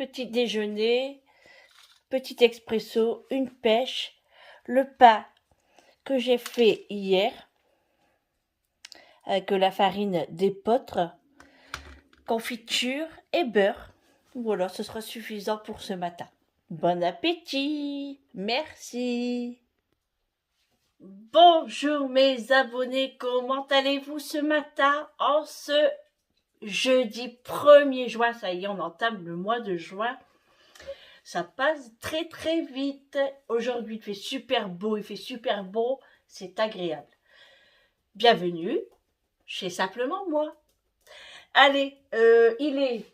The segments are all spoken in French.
petit déjeuner, petit expresso, une pêche, le pain que j'ai fait hier avec la farine d'épeautre, confiture et beurre. Voilà, ce sera suffisant pour ce matin. Bon appétit! Merci! Bonjour mes abonnés, comment allez-vous ce matin en ce jeudi 1er juin? Ça y est, on entame le mois de juin. Ça passe très très vite. Aujourd'hui, il fait super beau, il fait super bon, c'est agréable. Bienvenue chez Simplement Moi. Allez, il est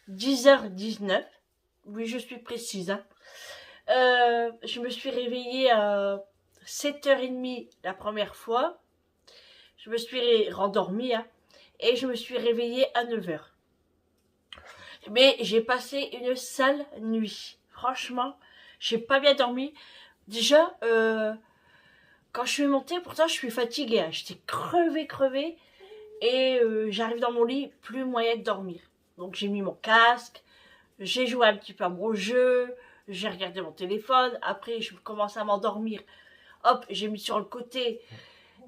10h19. Oui, je suis précise. Hein. Je me suis réveillée à 7h30 la première fois. Je me suis rendormie hein, et je me suis réveillée à 9h. Mais j'ai passé une sale nuit. Franchement, j'ai pas bien dormi. Déjà, quand je suis montée, pourtant je suis fatiguée. Hein. J'étais crevée. Et j'arrive dans mon lit, plus moyen de dormir. Donc j'ai mis mon casque, j'ai joué un petit peu à mon jeu, j'ai regardé mon téléphone. Après, je commence à m'endormir. Hop, j'ai mis sur le côté.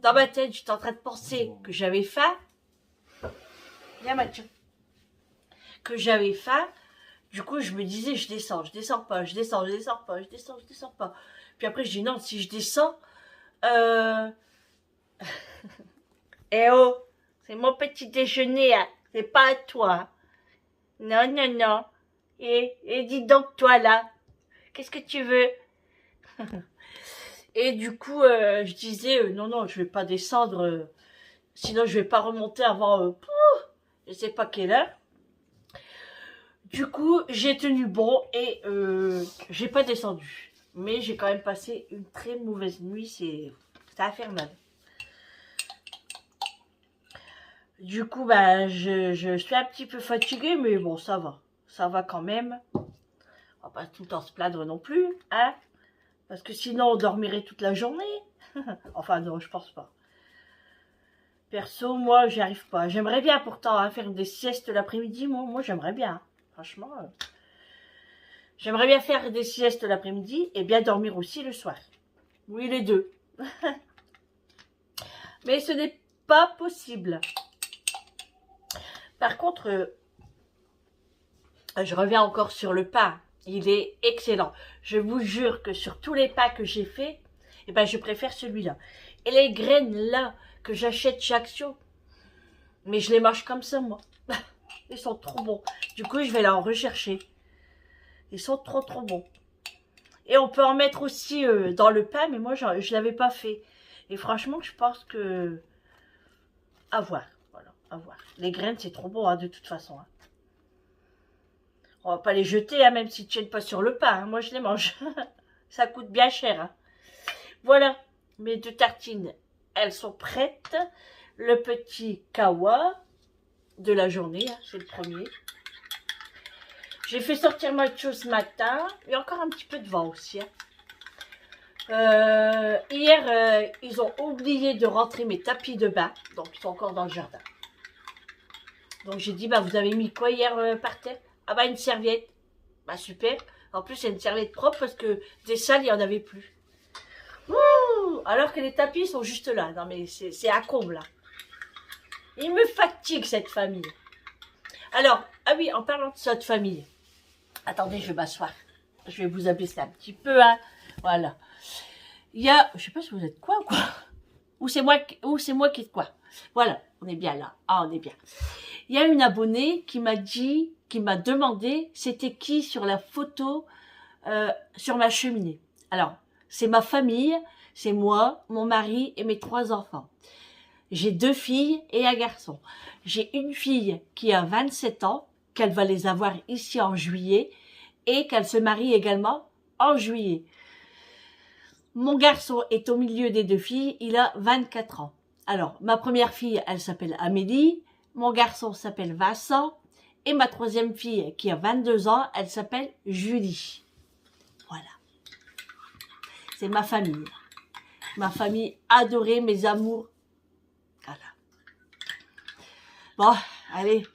Dans ma tête, j'étais en train de penser que j'avais faim. Viens Mathieu. Que j'avais faim. Du coup, je me disais, je descends pas. Puis après, je dis non, si je descends, eh oh, c'est mon petit déjeuner, hein. C'est pas à toi. Non. Et dis donc, toi là, qu'est-ce que tu veux? Et du coup, je disais, non, je vais pas descendre, sinon je vais pas remonter avant, je sais pas quelle heure. Du coup, j'ai tenu bon et j'ai pas descendu. Mais j'ai quand même passé une très mauvaise nuit, c'est infernal. Du coup, bah, je suis un petit peu fatiguée, mais bon, ça va. Ça va quand même. On va pas tout le temps se plaindre non plus, hein. Parce que sinon, on dormirait toute la journée. Enfin, non, je pense pas. Perso, moi, j'y arrive pas. J'aimerais bien pourtant hein, faire des siestes l'après-midi. Moi j'aimerais bien. Franchement, j'aimerais bien faire des siestes l'après-midi et bien dormir aussi le soir. Oui, les deux. Mais ce n'est pas possible. Par contre, je reviens encore sur le pain. Il est excellent. Je vous jure que sur tous les pains que j'ai faits, eh ben, je préfère celui-là. Et les graines là que j'achète chez Action, mais je les mange comme ça moi. Ils sont trop bons. Du coup, je vais là en rechercher. Ils sont trop bons. Et on peut en mettre aussi dans le pain, mais moi, je ne l'avais pas fait. Et franchement, je pense que... À voir. Voilà, à voir. Les graines, c'est trop bon, hein, de toute façon. Hein. On va pas les jeter, hein, même s'ils ne tiennent pas sur le pain. Hein. Moi, je les mange. Ça coûte bien cher. Hein. Voilà, mes 2 tartines, elles sont prêtes. Le petit kawa de la journée, hein, c'est le premier. J'ai fait sortir Mathieu ce matin. Il y a encore un petit peu de vent aussi. Hein. Hier, ils ont oublié de rentrer mes tapis de bain. Donc, ils sont encore dans le jardin. Donc, j'ai dit, bah, vous avez mis quoi hier par terre? Ah bah, une serviette. Bah, super. En plus, c'est une serviette propre parce que des sales, il n'y en avait plus. Ouh, alors que les tapis sont juste là. Non, mais c'est à comble, là. Il me fatigue, cette famille. Alors, ah oui, en parlant de cette famille. Attendez, je vais m'asseoir. Je vais vous abaisser un petit peu, hein. Voilà. Il y a, je sais pas si vous êtes quoi ou quoi. Ou c'est moi qui est quoi. Voilà, on est bien là. Ah, on est bien. Il y a une abonnée qui m'a demandé c'était qui sur la photo sur ma cheminée. Alors, c'est ma famille, c'est moi, mon mari et mes 3 enfants. J'ai 2 filles et un garçon. J'ai une fille qui a 27 ans, qu'elle va les avoir ici en juillet, et qu'elle se marie également en juillet. Mon garçon est au milieu des 2 filles, il a 24 ans. Alors, ma première fille, elle s'appelle Amélie, mon garçon s'appelle Vincent, et ma 3e fille, qui a 22 ans, elle s'appelle Julie. Voilà. C'est ma famille. Ma famille adorée, mes amours. Voilà. Bon, allez.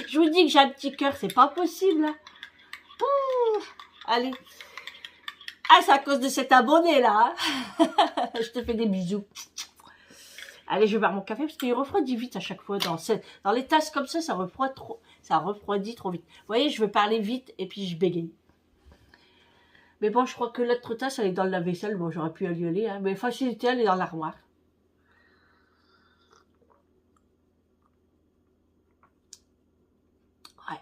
Je vous dis que j'ai un petit cœur, c'est pas possible. Hein. Ouh, allez. Ah, c'est à cause de cet abonné là. Hein. Je te fais des bisous. Allez, je vais boire mon café parce qu'il refroidit vite à chaque fois. Dans les tasses comme ça refroidit trop vite. Vous voyez, je veux parler vite et puis je bégaye. Mais bon, je crois que l'autre tasse, elle est dans le lave-vaisselle. Bon, j'aurais pu y aller, hein. Mais facilité, elle est dans l'armoire. Ouais.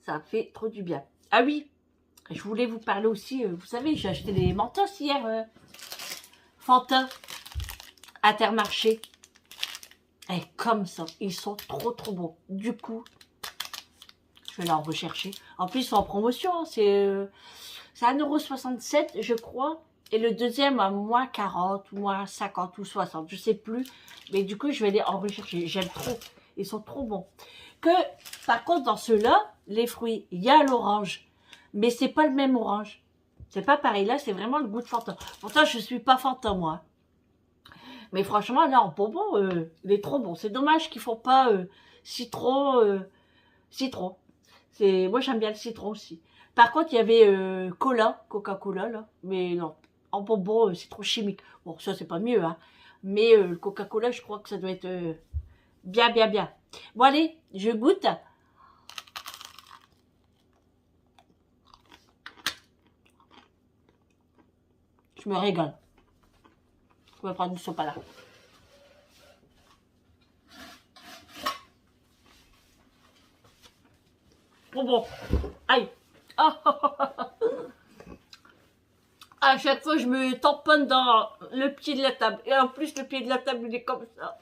Ça fait trop du bien. Ah oui, je voulais vous parler aussi. Vous savez, j'ai acheté des Mentos hier. Fanta. Intermarché. Et comme ça, ils sont trop bons. Du coup, je vais là en rechercher. En plus, ils sont en promotion. Hein, c'est 1,67 €, je crois. Et le deuxième à moins 40, moins 50 ou 60. Je sais plus. Mais du coup, je vais aller en rechercher. J'aime trop. Ils sont trop bons. Par contre, dans ceux-là, les fruits, il y a l'orange. Mais c'est pas le même orange. C'est pas pareil. Là, c'est vraiment le goût de Fanta. Pourtant, je suis pas Fanta, moi. Mais franchement, là, en bonbon, il est trop bon. C'est dommage qu'ils font pas citron. Citron. Moi, j'aime bien le citron aussi. Par contre, il y avait Coca-Cola, là. Mais non, en bonbon, citron chimique. Bon, ça, c'est pas mieux, hein. Mais le Coca-Cola, je crois que ça doit être bien. Bon, allez, je goûte. Je me régale. Je vais prendre du sopalin. Trop bon. Aïe. À chaque fois, je me tamponne dans le pied de la table. Et en plus, le pied de la table, il est comme ça.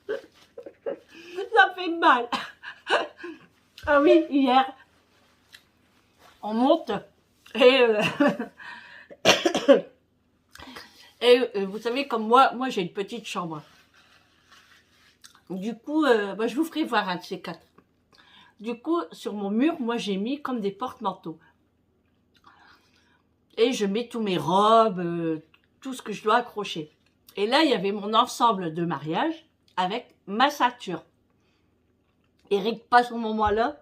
Ça fait mal. Ah oui, hier, on monte. Et, vous savez, comme moi j'ai une petite chambre. Du coup, je vous ferai voir un de ces quatre. Du coup, sur mon mur, moi j'ai mis comme des porte-manteaux. Et je mets tous mes robes, tout ce que je dois accrocher. Et là, il y avait mon ensemble de mariage avec ma ceinture. Eric passe au moment-là.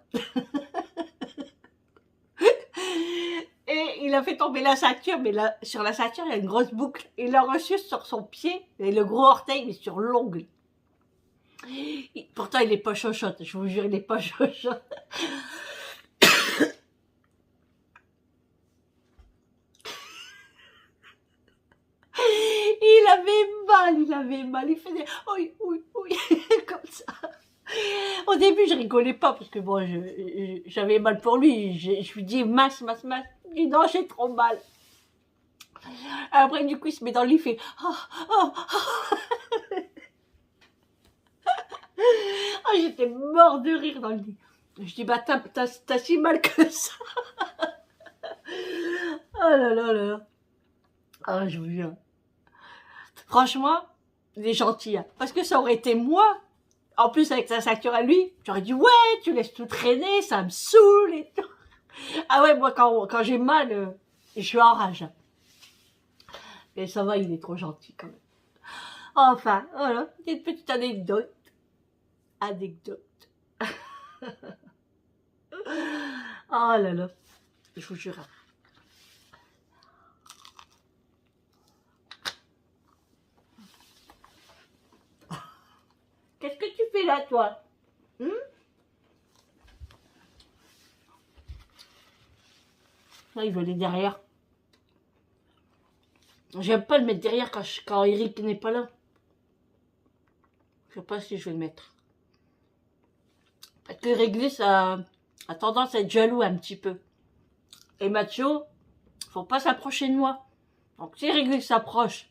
Et il a fait tomber la ceinture, mais là, sur la ceinture, il y a une grosse boucle. Il l'a reçu sur son pied, et le gros orteil, mais sur l'ongle. Pourtant, il est pas chochotte, je vous jure, il est pas chochotte. Il avait mal, il faisait oui, comme ça. Au début, je rigolais pas, parce que bon, j'avais mal pour lui. Je lui dis, masse. Il dit, non, j'ai trop mal. Après, du coup, il se met dans le lit, il fait, j'étais mort de rire dans le lit. Je dis, bah, t'as si mal que ça. Oh là là. Ah, je vous jure. Franchement, il est gentil, hein. Parce que ça aurait été moi. En plus, avec sa ceinture à lui, j'aurais dit, ouais, tu laisses tout traîner, ça me saoule et tout. Ah ouais, moi, quand j'ai mal, je suis en rage. Et ça va, il est trop gentil quand même. Enfin, voilà, une petite anecdote. Oh là là, je vous jure. Qu'est-ce que tu fais là, toi? Là, il veut aller derrière. J'aime pas le mettre derrière quand Eric n'est pas là. Je sais pas si je vais le mettre. Parce que Réglisse a tendance à être jaloux un petit peu. Et Macho, faut pas s'approcher de moi. Donc si Réglisse s'approche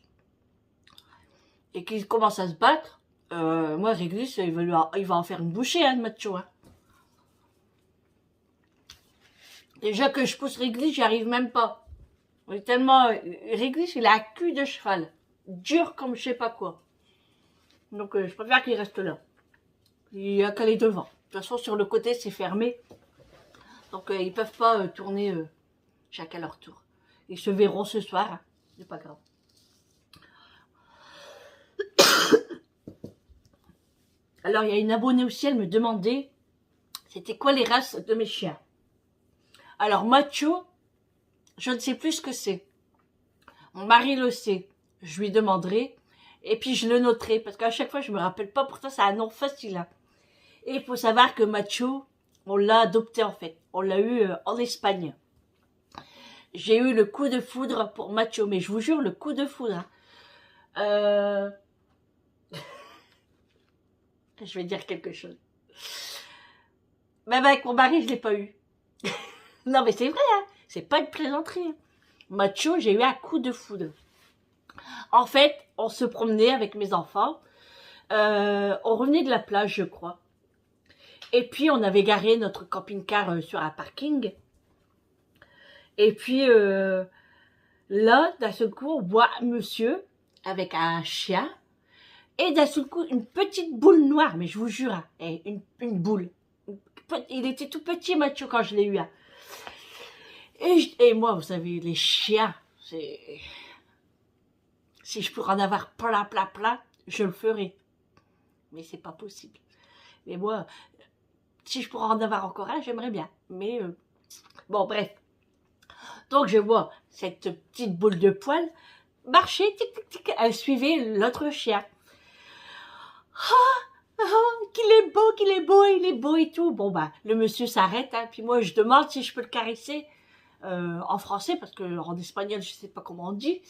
et qu'il commence à se battre, moi Réglisse, il va en faire une bouchée, hein, de Macho. Hein. Déjà que je pousse Réglisse, j'y arrive même pas. Tellement Réglisse, il a un cul de cheval. Dur comme je sais pas quoi. Donc je préfère qu'il reste là. Il y a qu'à aller devant. De toute façon, sur le côté, c'est fermé. Donc ils peuvent pas tourner chacun leur tour. Ils se verront ce soir. Hein. C'est pas grave. Alors, il y a une abonnée aussi, elle me demandait, c'était quoi les races de mes chiens. Alors, Macho, je ne sais plus ce que c'est. Mon mari le sait. Je lui demanderai. Et puis, je le noterai. Parce qu'à chaque fois, je me rappelle pas. Pourtant, c'est un nom facile. Hein. Et il faut savoir que Macho, on l'a adopté en fait. On l'a eu en Espagne. J'ai eu le coup de foudre pour Macho. Mais je vous jure, le coup de foudre. Hein. Je vais dire quelque chose. Même avec mon mari, je l'ai pas eu. Non, mais c'est vrai, hein. C'est pas une plaisanterie. Hein. Macho, j'ai eu un coup de foudre. En fait, on se promenait avec mes enfants. On revenait de la plage, je crois. Et puis, on avait garé notre camping-car sur un parking. Et puis, là, d'un seul coup, on voit un monsieur avec un chien. Et d'un seul coup, une petite boule noire. Mais je vous jure, hein, une boule. Il était tout petit, Macho, quand je l'ai eu. Hein. Et moi, vous savez, les chiens, c'est... Si je pourrais en avoir plein, je le ferais. Mais c'est pas possible. Mais moi, si je pourrais en avoir encore un, j'aimerais bien. Mais, bon, bref. Donc, je vois cette petite boule de poil marcher, tic, tic, tic. Elle suivait l'autre chien. Qu'il est beau et tout. Bon, bah, le monsieur s'arrête, hein. Puis moi, je demande si je peux le caresser. En français, parce que en espagnol, je sais pas comment on dit.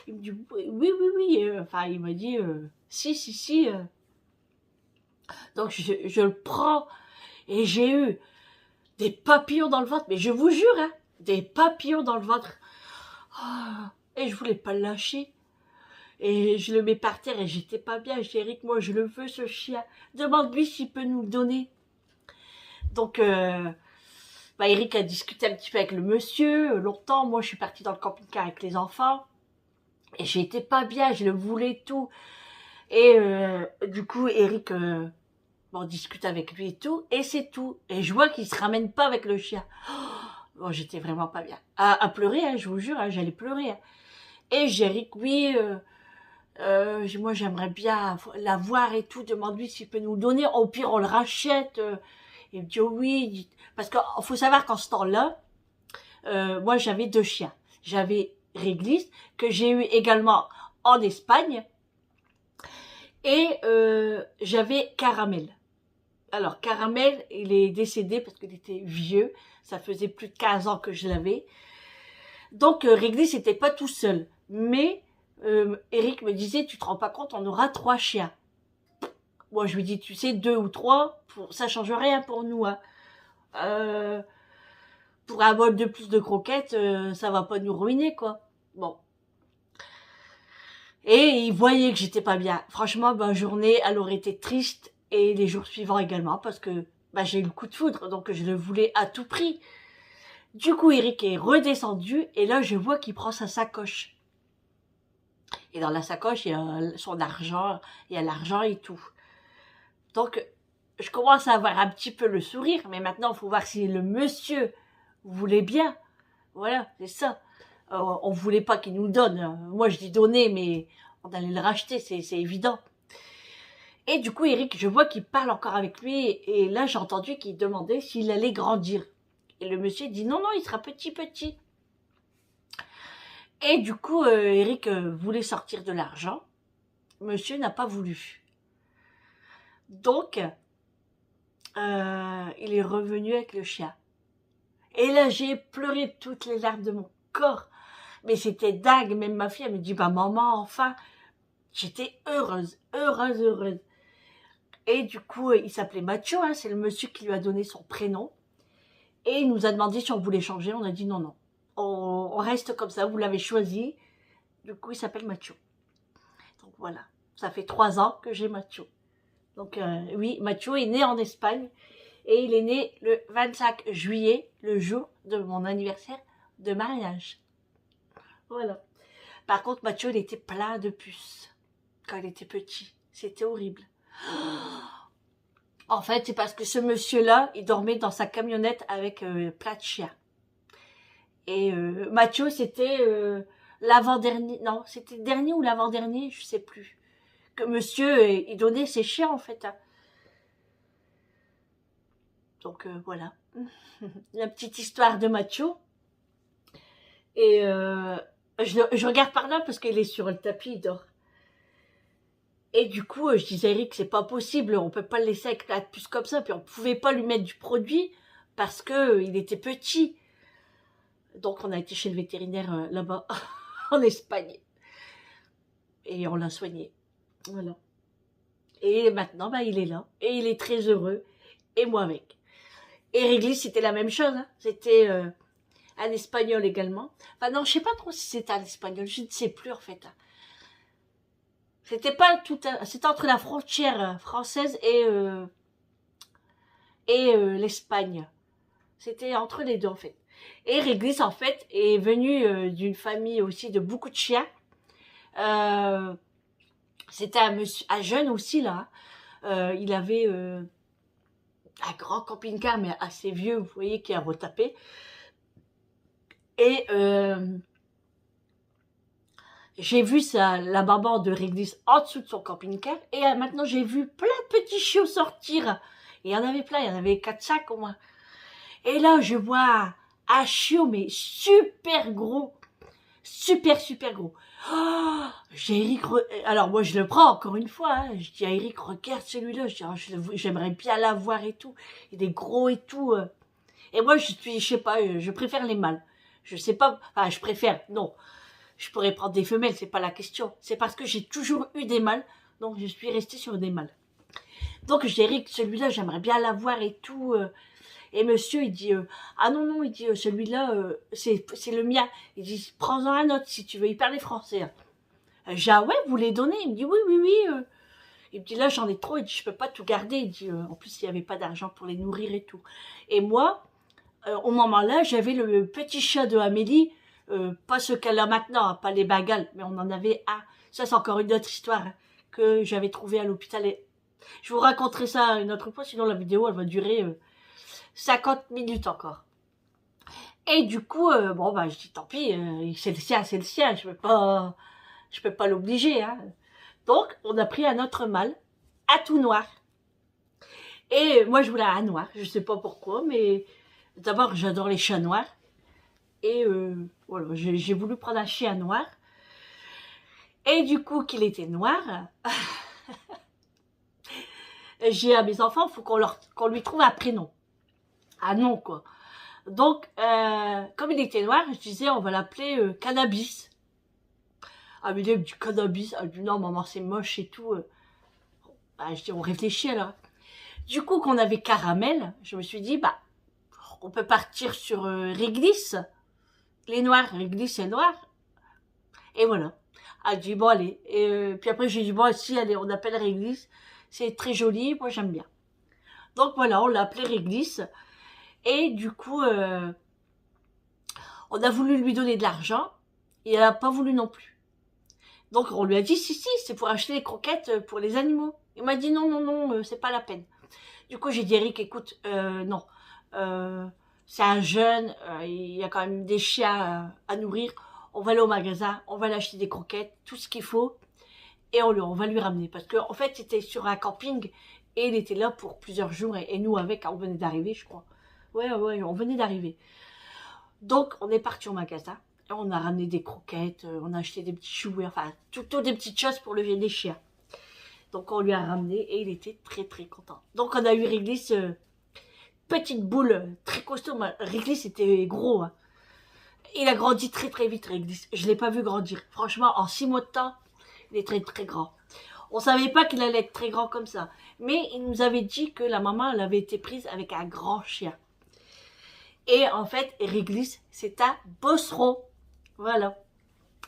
Il me dit oui. Enfin, il m'a dit si. Donc, je le prends et j'ai eu des papillons dans le ventre. Mais je vous jure, hein, des papillons dans le ventre. Oh, et je voulais pas le lâcher. Et je le mets par terre et j'étais pas bien. J'ai dit, Eric, moi, je le veux, ce chien. Demande-lui s'il peut nous le donner. Donc, bah, Eric a discuté un petit peu avec le monsieur, longtemps. Moi, je suis partie dans le camping-car avec les enfants. Et j'étais pas bien, je le voulais tout. Et du coup, Eric, on discute avec lui et tout. Et c'est tout. Et je vois qu'il se ramène pas avec le chien. Bon, j'étais vraiment pas bien. À pleurer, hein, je vous jure, hein, j'allais pleurer. Hein. Et j'ai Eric, oui, moi j'aimerais bien la voir et tout. Demande-lui s'il peut nous le donner. Au pire, on le rachète. Il me dit oh, oui. Parce qu'il faut savoir qu'en ce temps-là, moi j'avais 2 chiens. J'avais Réglisse, que j'ai eu également en Espagne. Et j'avais Caramel. Alors, Caramel, il est décédé parce qu'il était vieux. Ça faisait plus de 15 ans que je l'avais. Donc, Réglisse n'était pas tout seul. Mais Eric me disait, tu te rends pas compte, on aura 3 chiens. Moi, je lui dis, tu sais, 2 ou 3, ça change rien pour nous. Hein. Pour un bol de plus de croquettes, ça va pas nous ruiner, quoi. Bon. Et il voyait que j'étais pas bien. Franchement, ma journée, elle aurait été triste, et les jours suivants également, parce que bah, j'ai eu le coup de foudre, donc je le voulais à tout prix. Du coup, Eric est redescendu, et là, je vois qu'il prend sa sacoche. Et dans la sacoche, il y a son argent, il y a l'argent et tout. Donc, je commence à avoir un petit peu le sourire, mais maintenant, il faut voir si le monsieur voulait bien. Voilà, c'est ça. On voulait pas qu'il nous le donne. Moi, je dis donner, mais on allait le racheter, c'est évident. Et du coup, Eric, je vois qu'il parle encore avec lui, et là, j'ai entendu qu'il demandait s'il allait grandir. Et le monsieur dit non, il sera petit. Et du coup, Eric voulait sortir de l'argent. Monsieur n'a pas voulu. Donc, il est revenu avec le chien. Et là, j'ai pleuré toutes les larmes de mon corps. Mais c'était dingue. Même ma fille, elle me dit, bah maman, enfin. J'étais heureuse. Et du coup, il s'appelait Macho, hein, c'est le monsieur qui lui a donné son prénom. Et il nous a demandé si on voulait changer. On a dit non. On reste comme ça, vous l'avez choisi. Du coup, il s'appelle Macho. Donc voilà, ça fait 3 ans que j'ai Macho. Donc oui, Macho est né en Espagne. Et il est né le 25 juillet, le jour de mon anniversaire de mariage. Voilà. Par contre, Macho, il était plein de puces quand il était petit. C'était horrible. En fait, c'est parce que ce monsieur-là, il dormait dans sa camionnette avec plein de chiens. Et Macho, c'était l'avant-dernier, non, c'était le dernier ou l'avant-dernier, je sais plus. Que monsieur, il donnait ses chiens, en fait. Hein. Donc voilà, la petite histoire de Macho. Et je regarde par là parce qu'il est sur le tapis, il dort. Et du coup, je disais à Eric, c'est pas possible, on peut pas le laisser avec la puce comme ça, puis on pouvait pas lui mettre du produit parce que il était petit. Donc on a été chez le vétérinaire là-bas, en Espagne. Et on l'a soigné. Voilà. Et maintenant, bah, il est là. Et il est très heureux. Et moi avec. Et Réglisse, c'était la même chose. Hein. C'était un espagnol également. Enfin non, je sais pas trop si c'était un espagnol. Je ne sais plus en fait. C'était pas tout. C'était entre la frontière française et l'Espagne. C'était entre les deux en fait. Et Réglisse en fait est venu d'une famille aussi de beaucoup de chiens. C'était un jeune aussi là. Il avait un grand camping-car mais assez vieux, vous voyez, qui a retapé. Et j'ai vu la maman de Réglisse en dessous de son camping-car. Et maintenant, j'ai vu plein de petits chiots sortir. Et il y en avait plein, il y en avait 4-5 au moins. Et là, je vois un chiot, mais super gros. Super, super gros. Oh, j'ai Eric... Alors, moi, je le prends encore une fois. Hein. Je dis à Eric, regarde celui-là. Je dis, oh, j'aimerais bien l'avoir et tout. Il est gros et tout. Et moi, je sais pas, je préfère les mâles. Je sais pas... Enfin, je préfère... Non. Je pourrais prendre des femelles, c'est pas la question. C'est parce que j'ai toujours eu des mâles, donc je suis restée sur des mâles. Donc je dirais que celui-là, j'aimerais bien l'avoir et tout. Et monsieur, il dit, ah non, non, il dit, celui-là, c'est le mien. Il dit, prends-en un autre si tu veux, il parle français. J'ai dit, ah ouais, vous les donnez? Il me dit, oui, oui, oui. Il me dit, là, j'en ai trop, il dit, je peux pas tout garder. Il dit, en plus, il n'y avait pas d'argent pour les nourrir et tout. Et moi, au moment-là, j'avais le petit chat de Amélie, pas ce qu'elle a maintenant, hein, pas les bagales, mais on en avait un. Ça, c'est encore une autre histoire hein, que j'avais trouvé à l'hôpital. Je vous raconterai ça une autre fois, sinon la vidéo, elle va durer 50 minutes encore. Et du coup, bon, bah, je dis, tant pis, c'est le sien, je peux pas l'obliger, hein. Donc, on a pris un autre mâle, à tout noir. Et moi, je voulais un noir, je sais pas pourquoi, mais d'abord, j'adore les chats noirs. Et voilà, j'ai voulu prendre un chien noir. Et du coup, qu'il était noir, j'ai dit à mes enfants, il faut qu'on lui trouve un prénom. Un nom, quoi. Donc, comme il était noir, je disais, on va l'appeler Cannabis. Ah, mais il me dit Cannabis. Ah, je dis, non, maman, c'est moche et tout. Bah, je dis, on réfléchit alors. Du coup, qu'on avait Caramel, je me suis dit, bah, on peut partir sur Réglisse. Les noirs, Réglisse est noir. Et voilà. Elle dit, bon, allez. Et puis après, j'ai dit, bon, si, allez, on appelle Réglisse. C'est très joli, moi, j'aime bien. Donc voilà, on l'a appelé Réglisse. Et du coup, on a voulu lui donner de l'argent. Et elle n'a pas voulu non plus. Donc on lui a dit, si, c'est pour acheter des croquettes pour les animaux. Il m'a dit, non, non, non, c'est pas la peine. Du coup, j'ai dit, Eric, écoute, non. C'est un jeune, il y a quand même des chiens à nourrir. On va aller au magasin, on va lui acheter des croquettes, tout ce qu'il faut. Et on va lui ramener. Parce qu'en fait, c'était sur un camping. Et il était là pour plusieurs jours. Et nous, avec, on venait d'arriver, je crois. Ouais, on venait d'arriver. Donc, on est parti au magasin. Et on a ramené des croquettes, on a acheté des petits jouets, enfin, tout des petites choses pour lever les chiens. Donc, on lui a ramené et il était très, très content. Donc, on a eu Réglisse, petite boule, très costaud. Réglisse était gros. Hein. Il a grandi très, très vite, Réglisse. Je ne l'ai pas vu grandir. Franchement, en 6 mois de temps, il est très, très grand. On savait pas qu'il allait être très grand comme ça. Mais il nous avait dit que la maman, elle avait été prise avec un grand chien. Et en fait, Réglisse, c'est un bosseron. Voilà.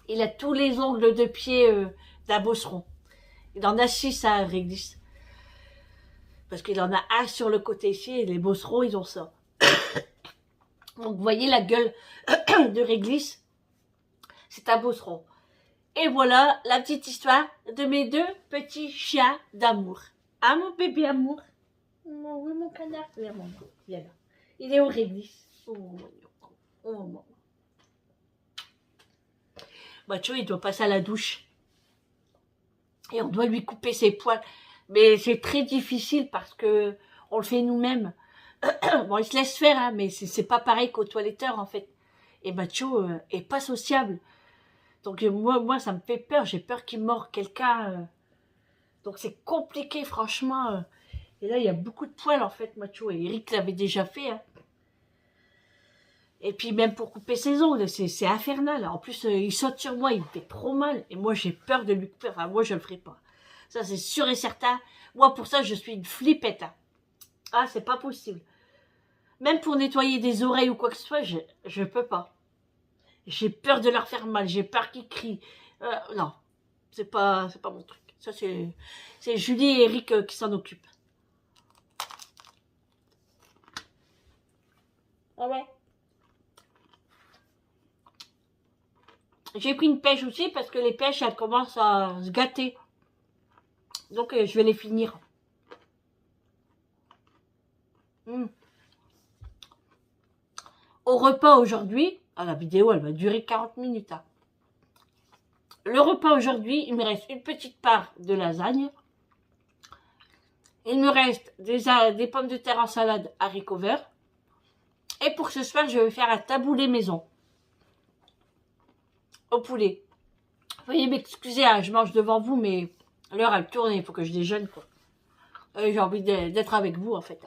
Il a tous les ongles de pied d'un bosseron. Il en a 6 à Réglisse. Parce qu'il en a un sur le côté ici et les bosserons, ils ont ça. Donc, vous voyez la gueule de Réglisse. C'est un bosseron. Et voilà la petite histoire de mes 2 petits chiens d'amour. Ah, mon bébé amour. Oui, mon canard. Viens, maman. Viens là. Il est au Réglisse. Oh. Macho, il doit passer à la douche. Et on doit lui couper ses poils. Mais c'est très difficile parce que on le fait nous-mêmes. Bon, il se laisse faire, hein, mais c'est pas pareil qu'au toiletteur, en fait. Et Macho est pas sociable. Donc moi, ça me fait peur. J'ai peur qu'il mord quelqu'un. Donc c'est compliqué, franchement. Et là, il y a beaucoup de poils, en fait, Macho. Et Eric l'avait déjà fait. Hein. Et puis même pour couper ses ongles, c'est infernal. En plus, il saute sur moi, il me fait trop mal. Et moi, j'ai peur de lui couper. Enfin, moi, je le ferai pas. Ça, c'est sûr et certain. Moi, pour ça, je suis une flippette. Hein. Ah, c'est pas possible. Même pour nettoyer des oreilles ou quoi que ce soit, je peux pas. J'ai peur de leur faire mal. J'ai peur qu'ils crient. Non, c'est pas mon truc. Ça, c'est Julie et Eric qui s'en occupent. Ah ouais. J'ai pris une pêche aussi parce que les pêches, elles commencent à se gâter. Donc, je vais les finir. Au repas aujourd'hui, la vidéo, elle va durer 40 minutes. Hein. Le repas aujourd'hui, il me reste une petite part de lasagne. Il me reste des pommes de terre en salade haricots verts. Et pour ce soir, je vais faire un taboulé maison. Au poulet. Veuillez m'excuser, hein, je mange devant vous, mais l'heure elle tourne, il faut que je déjeune, quoi. J'ai envie d'être avec vous, en fait.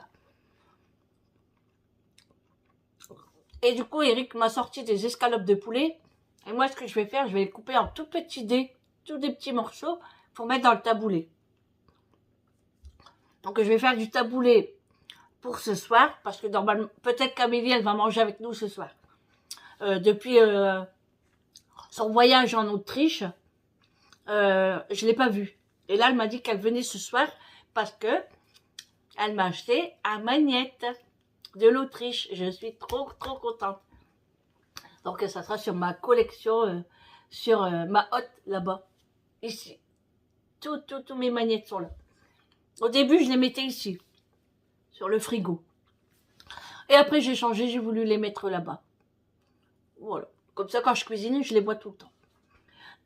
Et du coup, Eric m'a sorti des escalopes de poulet. Et moi, ce que je vais faire, je vais les couper en tout petits dés, tous des petits morceaux, pour mettre dans le taboulé. Donc, je vais faire du taboulé pour ce soir, parce que normalement, peut-être qu'Amélie, elle va manger avec nous ce soir. Depuis son voyage en Autriche, je l'ai pas vue. Et là, elle m'a dit qu'elle venait ce soir parce que elle m'a acheté un magnète de l'Autriche. Je suis trop contente. Donc, ça sera sur ma collection, sur ma hotte là-bas, ici. Tous mes magnettes sont là. Au début, je les mettais ici, sur le frigo. Et après, j'ai changé, j'ai voulu les mettre là-bas. Voilà. Comme ça, quand je cuisine, je les vois tout le temps.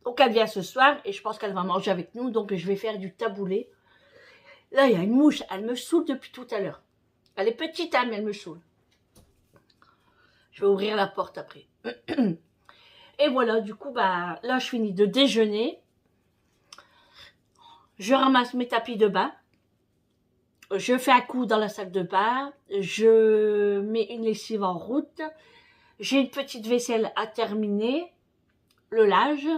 Donc, elle vient ce soir et je pense qu'elle va manger avec nous. Donc, je vais faire du taboulé. Là, il y a une mouche. Elle me saoule depuis tout à l'heure. Elle est petite, hein, mais elle me saoule. Je vais ouvrir la porte après. Et voilà, du coup, bah, là, je finis de déjeuner. Je ramasse mes tapis de bain. Je fais un coup dans la salle de bain. Je mets une lessive en route. J'ai une petite vaisselle à terminer. Le linge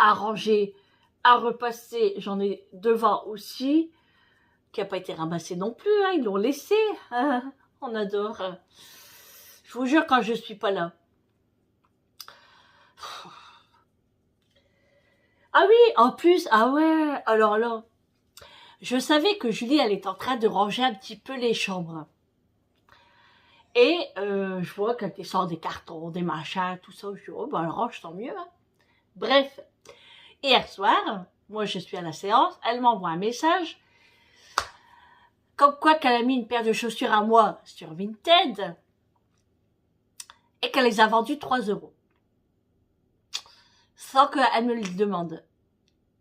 à ranger, à repasser. J'en ai devant aussi, qui n'a pas été ramassé non plus. Hein, ils l'ont laissé. On adore. Je vous jure, quand je suis pas là. Ah oui, en plus, ah ouais, alors là, je savais que Julie, elle est en train de ranger un petit peu les chambres. Et je vois qu'elle descend des cartons, des machins, tout ça. Je dis, oh, ben elle range, tant mieux. Hein. Bref, hier soir, moi je suis à la séance, elle m'envoie un message, comme quoi qu'elle a mis une paire de chaussures à moi sur Vinted, et qu'elle les a vendues 3 €. Sans qu'elle me le demande.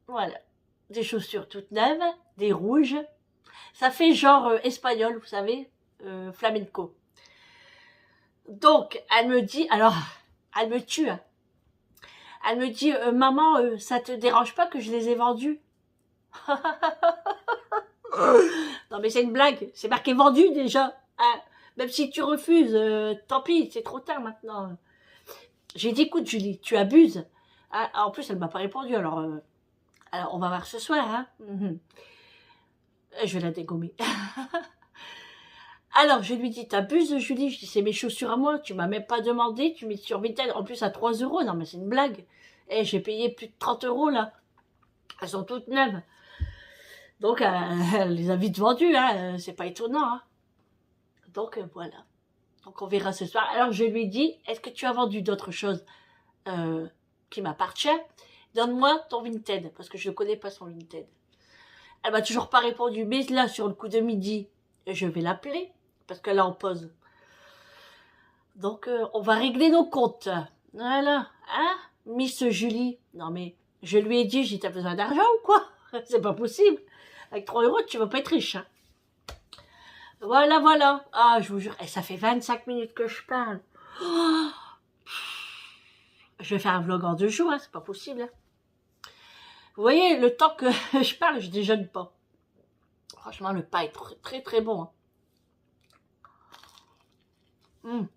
Voilà. Des chaussures toutes neuves, des rouges. Ça fait genre espagnol, vous savez, flamenco. Donc, elle me dit, alors, elle me tue. Hein. Elle me dit, maman, ça te dérange pas que je les ai vendus? Non mais c'est une blague, c'est marqué vendu déjà. Hein. Même si tu refuses, tant pis, c'est trop tard maintenant. J'ai dit, écoute Julie, tu abuses. Hein. En plus, elle m'a pas répondu, alors on va voir ce soir. Hein. Je vais la dégommer. Alors, je lui dis, t'abuses Julie? Je dis, c'est mes chaussures à moi, tu m'as même pas demandé, tu mets sur Vinted, en plus à 3 €. Non mais c'est une blague. Eh, j'ai payé plus de 30 € là. Elles sont toutes neuves. Donc, elle les a vite vendues, hein. C'est pas étonnant. Hein. Donc, voilà. Donc, on verra ce soir. Alors, je lui ai dit, est-ce que tu as vendu d'autres choses qui m'appartiennent? Donne-moi ton Vinted, parce que je ne connais pas son Vinted. Elle m'a toujours pas répondu, mais là, sur le coup de midi, je vais l'appeler, parce qu'elle est en pause. Donc, on va régler nos comptes. Voilà. Hein, Miss Julie? Non, mais je lui ai dit, j'ai t'as besoin d'argent ou quoi? C'est pas possible. Avec 3 €, tu vas pas être riche. Hein. Voilà, voilà. Ah, je vous jure, ça fait 25 minutes que je parle. Oh, je vais faire un vlog en 2 jours, hein, c'est pas possible. Hein. Vous voyez, le temps que je parle, je déjeune pas. Franchement, le pain est très très, très bon. Hein.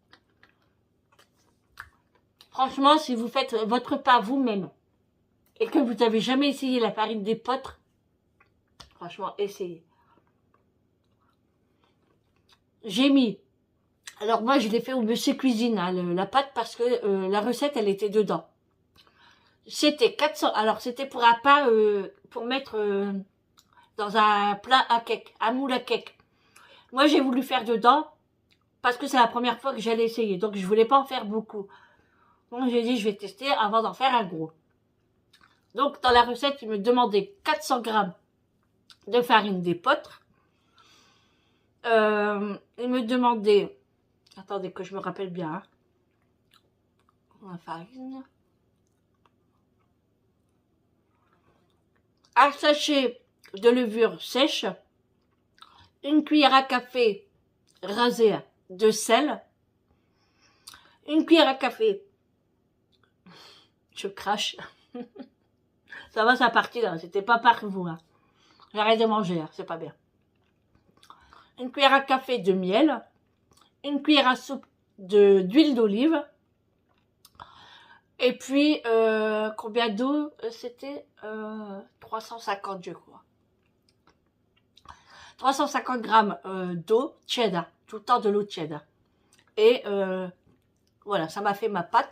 Franchement, si vous faites votre pain vous-même et que vous n'avez jamais essayé la farine d'épeautre, franchement, essayez. J'ai mis, alors moi je l'ai fait au Monsieur Cuisine, hein, la pâte, parce que la recette elle était dedans. C'était 400, alors c'était pour un pain, pour mettre dans un plat à cake, un moule à cake. Moi j'ai voulu faire dedans, parce que c'est la première fois que j'allais essayer, donc je voulais pas en faire beaucoup. Donc j'ai dit je vais tester avant d'en faire un gros. Donc dans la recette il me demandait 400 grammes de farine d'épeautre. Il me demandait, attendez que je me rappelle bien, hein. La farine, un sachet de levure sèche, une cuillère à café rasée de sel, une cuillère à café, je crache, ça va, ça partit là, c'était pas par vous, hein. J'arrête de manger, hein, c'est pas bien. Une cuillère à café de miel, une cuillère à soupe d'huile d'olive, et puis combien d'eau c'était 350 je crois. 350 grammes d'eau tiède, tout le temps de l'eau tiède. Et voilà, ça m'a fait ma pâte.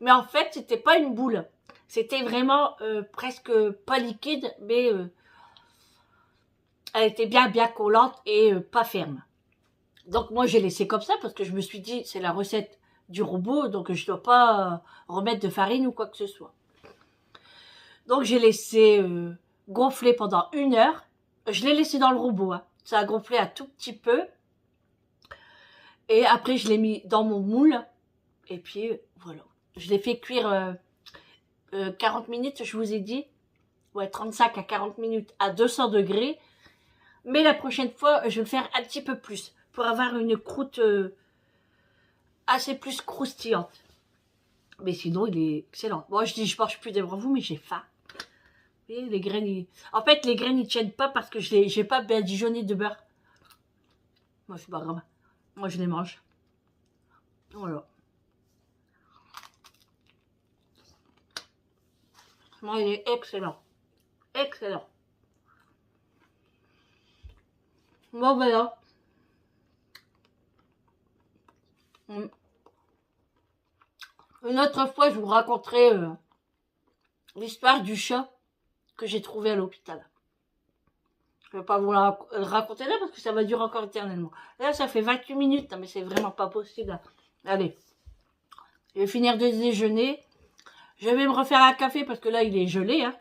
Mais en fait, c'était pas une boule. C'était vraiment presque pas liquide, mais elle était bien collante et pas ferme. Donc moi, j'ai laissé comme ça parce que je me suis dit, c'est la recette du robot, donc je dois pas remettre de farine ou quoi que ce soit. Donc j'ai laissé gonfler pendant 1 heure. Je l'ai laissé dans le robot, hein. Ça a gonflé un tout petit peu. Et après, je l'ai mis dans mon moule. Et puis, voilà. Je l'ai fait cuire 40 minutes, je vous ai dit. Ouais, 35 à 40 minutes à 200 degrés. Mais la prochaine fois, je vais le faire un petit peu plus. Pour avoir une croûte assez plus croustillante. Mais sinon, il est excellent. Moi, je dis, je mange plus devant vous, mais j'ai faim. Vous voyez, les graines, en fait, les graines, ils tiennent pas parce que j'ai pas badigeonné de beurre. Moi, c'est pas grave. Moi, je les mange. Voilà. Moi, il est excellent. Excellent. Bon, voilà. Une autre fois, je vous raconterai l'histoire du chat que j'ai trouvé à l'hôpital. Je ne vais pas vous la raconter là parce que ça va durer encore éternellement. Là, ça fait 28 minutes, mais c'est vraiment pas possible. Allez, je vais finir de déjeuner. Je vais me refaire un café parce que là, il est gelé. Hein.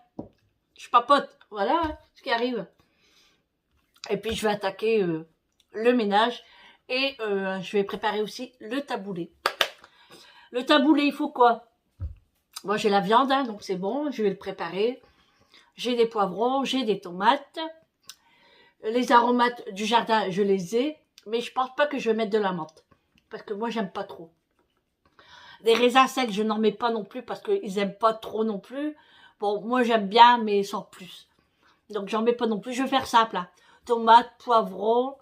Je papote. Voilà hein, ce qui arrive. Et puis, je vais attaquer le ménage. Et je vais préparer aussi le taboulé. Le taboulé, il faut quoi? Moi, j'ai la viande, hein, donc c'est bon. Je vais le préparer. J'ai des poivrons, j'ai des tomates. Les aromates du jardin, je les ai. Mais je pense pas que je vais mettre de la menthe. Parce que moi, j'aime pas trop. Des raisins secs, je n'en mets pas non plus parce qu'ils aiment pas trop non plus. Bon, moi, j'aime bien, mais sans plus. Donc, j'en mets pas non plus. Je vais faire simple. Hein. Tomates, poivrons.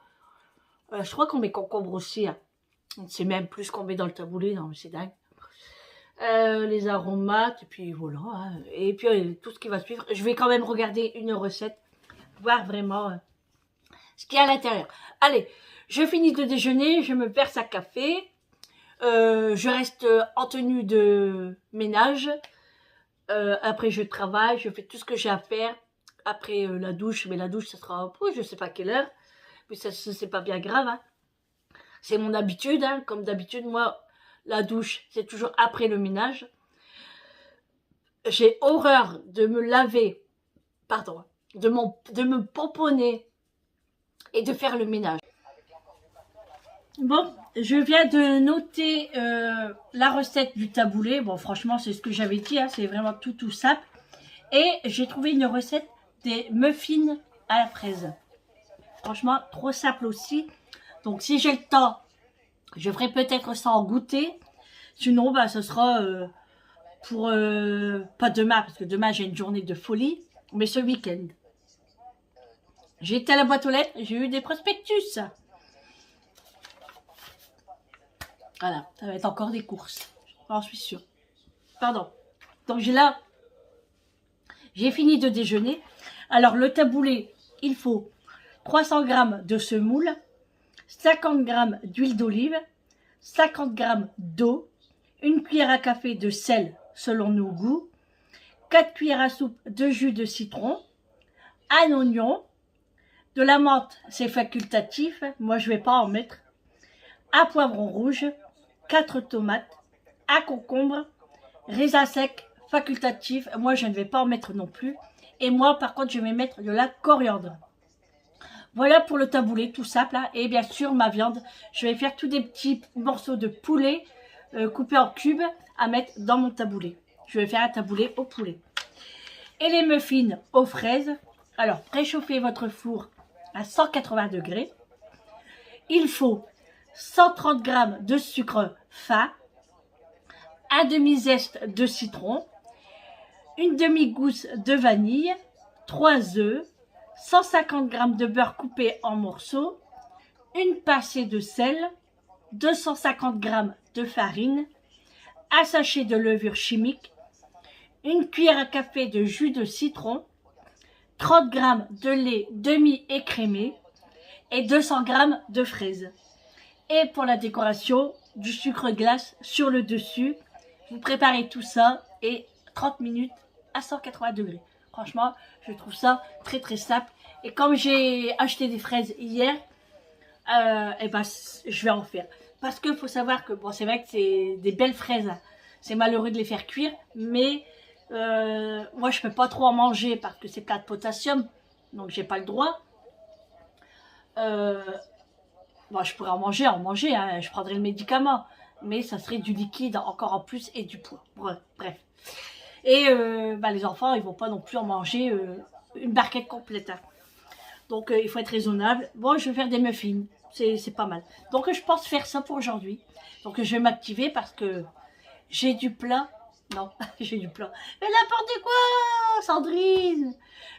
Je crois qu'on met concombre aussi. Hein. On sait même plus qu'on met dans le taboulé. Non, mais c'est dingue. Les aromates. Et puis, voilà. Hein. Et puis, tout ce qui va suivre. Je vais quand même regarder une recette. Voir vraiment ce qu'il y a à l'intérieur. Allez, je finis de déjeuner. Je me verse un café. Je reste en tenue de ménage. Après, je travaille. Je fais tout ce que j'ai à faire. Après la douche, mais la douche, ça sera, je sais pas quelle heure. Mais ça, c'est pas bien grave. Hein. C'est mon habitude. Hein. Comme d'habitude, moi, la douche, c'est toujours après le ménage. J'ai horreur de me laver, pardon, de me pomponner et de faire le ménage. Bon, je viens de noter la recette du taboulé. Bon, franchement, c'est ce que j'avais dit. Hein, c'est vraiment tout simple. Et j'ai trouvé une recette des muffins à la fraise. Franchement, trop simple aussi. Donc si j'ai le temps, je ferai peut-être ça en goûter. Sinon, bah, ce sera pour, pas demain, parce que demain j'ai une journée de folie, mais ce week-end. J'ai été à la boîte aux lettres, j'ai eu des prospectus. Voilà, ça va être encore des courses, j'en suis sûre. Pardon. Donc j'ai fini de déjeuner. Alors le taboulé, il faut 300 g de semoule, 50 g d'huile d'olive, 50 g d'eau, une cuillère à café de sel selon nos goûts, 4 cuillères à soupe de jus de citron, un oignon, de la menthe, c'est facultatif, moi je vais pas en mettre, un poivron rouge, 4 tomates, un concombre, raisin sec, facultatif, moi je ne vais pas en mettre non plus, et moi par contre je vais mettre de la coriandre. Voilà pour le taboulé, tout simple, hein. Et bien sûr ma viande, je vais faire tous des petits morceaux de poulet coupés en cubes à mettre dans mon taboulé. Je vais faire un taboulé au poulet. Et les muffins aux fraises, alors préchauffez votre four à 180 degrés. Il faut 130 g de sucre fin, un demi-zeste de citron, une demi-gousse de vanille, 3 œufs, 150 g de beurre coupé en morceaux, une pincée de sel, 250 g de farine, un sachet de levure chimique, une cuillère à café de jus de citron, 30 g de lait demi-écrémé et 200 g de fraises. Et pour la décoration, du sucre glace sur le dessus. Vous préparez tout ça et 30 minutes à 180 degrés. Franchement, je trouve ça très très simple. Et comme j'ai acheté des fraises hier, et ben, je vais en faire. Parce qu'il faut savoir que, bon, c'est vrai que c'est des belles fraises. Hein. C'est malheureux de les faire cuire, mais moi je peux pas trop en manger parce que c'est plein de potassium, donc j'ai pas le droit. Bon, je pourrais en manger, hein, je prendrais le médicament, mais ça serait du liquide encore en plus et du poids. Bref. Et bah, les enfants, ils vont pas non plus en manger une barquette complète. Hein. Donc il faut être raisonnable. Bon, je vais faire des muffins, c'est pas mal. Donc je pense faire ça pour aujourd'hui. Donc je vais m'activer parce que j'ai du plat. Non, j'ai du plat. Mais n'importe quoi, Sandrine.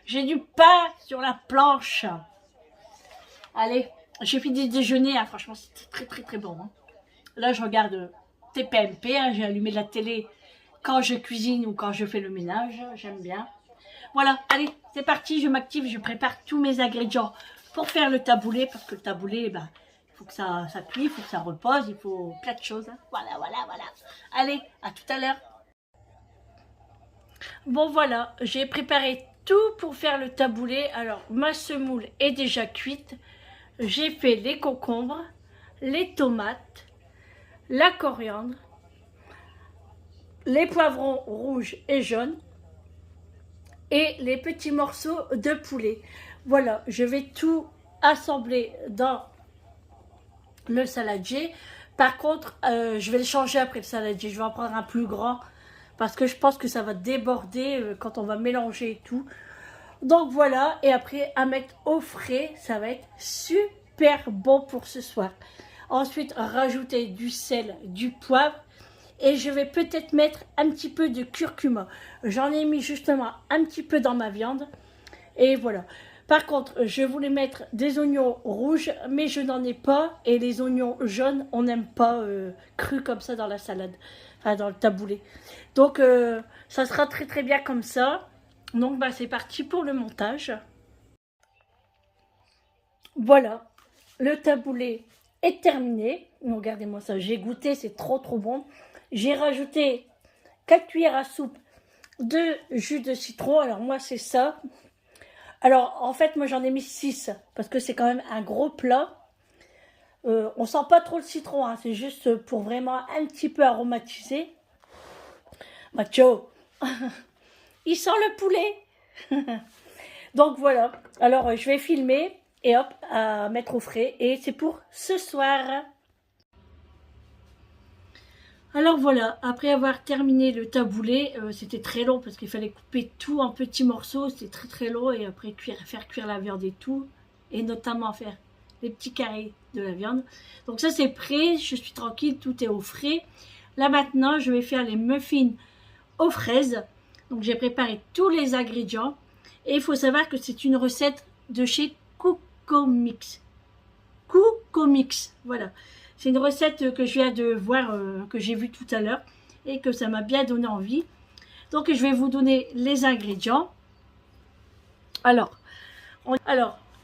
J'ai du pain sur la planche. Allez, j'ai fini de déjeuner. Hein. Franchement, c'était très très très bon. Hein. Là, je regarde TPMP. Hein. J'ai allumé la télé quand je cuisine ou quand je fais le ménage. J'aime bien. Voilà, allez, c'est parti. Je m'active. Je prépare tous mes ingrédients pour faire le taboulé. Parce que le taboulé, ben, il faut que ça cuise, il faut que ça repose. Il faut plein de choses. Hein. Voilà. Allez, à tout à l'heure. Bon voilà, j'ai préparé tout pour faire le taboulé. Alors ma semoule est déjà cuite. J'ai fait les concombres, les tomates, la coriandre, les poivrons rouges et jaunes et les petits morceaux de poulet. Voilà, je vais tout assembler dans le saladier. Par contre, je vais le changer après le saladier. Je vais en prendre un plus grand. Parce que je pense que ça va déborder quand on va mélanger et tout. Donc voilà, et après à mettre au frais, ça va être super bon pour ce soir. Ensuite, rajouter du sel, du poivre. Et je vais peut-être mettre un petit peu de curcuma. J'en ai mis justement un petit peu dans ma viande. Et voilà. Par contre, je voulais mettre des oignons rouges, mais je n'en ai pas. Et les oignons jaunes, on n'aime pas crus comme ça dans la salade. Enfin, dans le taboulé. Donc, ça sera très très bien comme ça. Donc, bah, c'est parti pour le montage. Voilà, le taboulé est terminé. Regardez-moi ça, j'ai goûté, c'est trop trop bon. J'ai rajouté 4 cuillères à soupe de jus de citron. Alors, moi, c'est ça. Alors, en fait, moi, j'en ai mis 6 parce que c'est quand même un gros plat. On sent pas trop le citron, hein, c'est juste pour vraiment un petit peu aromatiser. Macho, il sent le poulet. Donc voilà, alors je vais filmer et hop, à mettre au frais. Et c'est pour ce soir. Alors voilà, après avoir terminé le taboulé, c'était très long parce qu'il fallait couper tout en petits morceaux. C'était très très long et après faire cuire la viande et tout. Et notamment faire les petits carrés de la viande. Donc ça c'est prêt, je suis tranquille, tout est au frais. Là maintenant, je vais faire les muffins aux fraises. Donc j'ai préparé tous les ingrédients. Et il faut savoir que c'est une recette de chez Cucomix. Cucomix, voilà. C'est une recette que je viens de voir, que j'ai vue tout à l'heure. Et que ça m'a bien donné envie. Donc je vais vous donner les ingrédients. Alors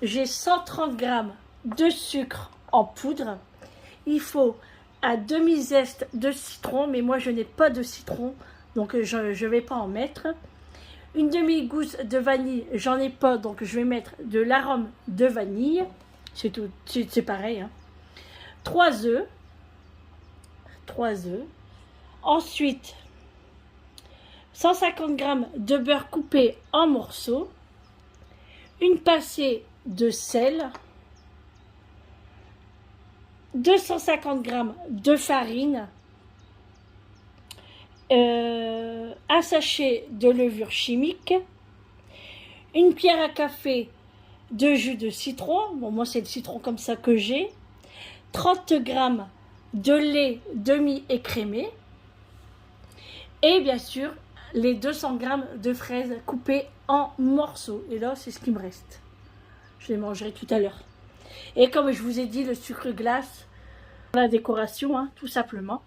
j'ai 130 g de sucre en poudre. Il faut un demi-zeste de citron, mais moi je n'ai pas de citron, donc je ne vais pas en mettre. Une demi-gousse de vanille, j'en ai pas, donc je vais mettre de l'arôme de vanille. C'est tout, c'est pareil. Hein. 3 œufs. Ensuite, 150 g de beurre coupé en morceaux. Une pincée de sel. 250 g de farine, un sachet de levure chimique, une cuillère à café de jus de citron, bon moi c'est le citron comme ça que j'ai, 30 g de lait demi-écrémé et bien sûr les 200 g de fraises coupées en morceaux. Et là c'est ce qui me reste, je les mangerai tout à l'heure. Et comme je vous ai dit, le sucre glace, la décoration, hein, tout simplement.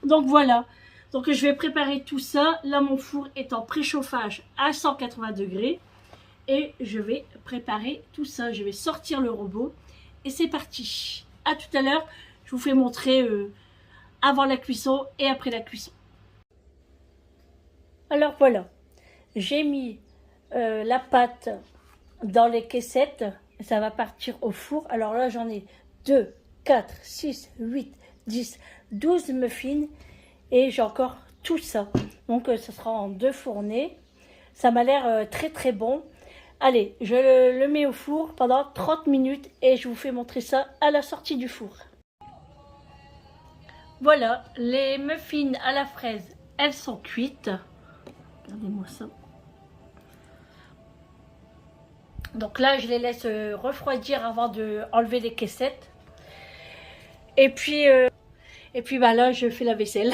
Donc voilà, donc je vais préparer tout ça. Là, mon four est en préchauffage à 180 degrés. Et je vais préparer tout ça. Je vais sortir le robot. Et c'est parti. À tout à l'heure, je vous fais montrer avant la cuisson et après la cuisson. Alors voilà, j'ai mis la pâte dans les caissettes. Ça va partir au four. Alors là, j'en ai 2, 4, 6, 8, 10, 12 muffins. Et j'ai encore tout ça. Donc, ça sera en 2 fournées. Ça m'a l'air très très bon. Allez, je le mets au four pendant 30 minutes. Et je vous fais montrer ça à la sortie du four. Voilà, les muffins à la fraise, elles sont cuites. Regardez-moi ça. Donc là, je les laisse refroidir avant de enlever les caissettes. Et puis bah là, je fais la vaisselle.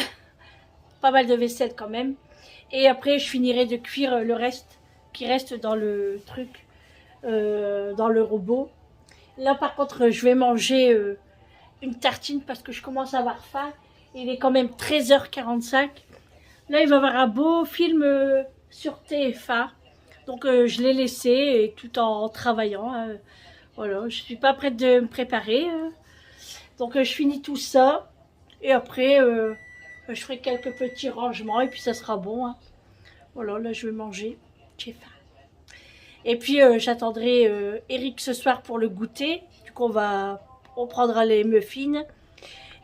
Pas mal de vaisselle quand même. Et après, je finirai de cuire le reste qui reste dans le truc, dans le robot. Là, par contre, je vais manger une tartine parce que je commence à avoir faim. Il est quand même 13h45. Là, il va y avoir un beau film sur TF1. Donc je l'ai laissé et tout en travaillant. Voilà, je suis pas prête de me préparer. Donc je finis tout ça. Et après, je ferai quelques petits rangements et puis ça sera bon. Hein. Voilà, là je vais manger. J'ai faim. Et puis j'attendrai Eric ce soir pour le goûter. Du coup on prendra les muffins.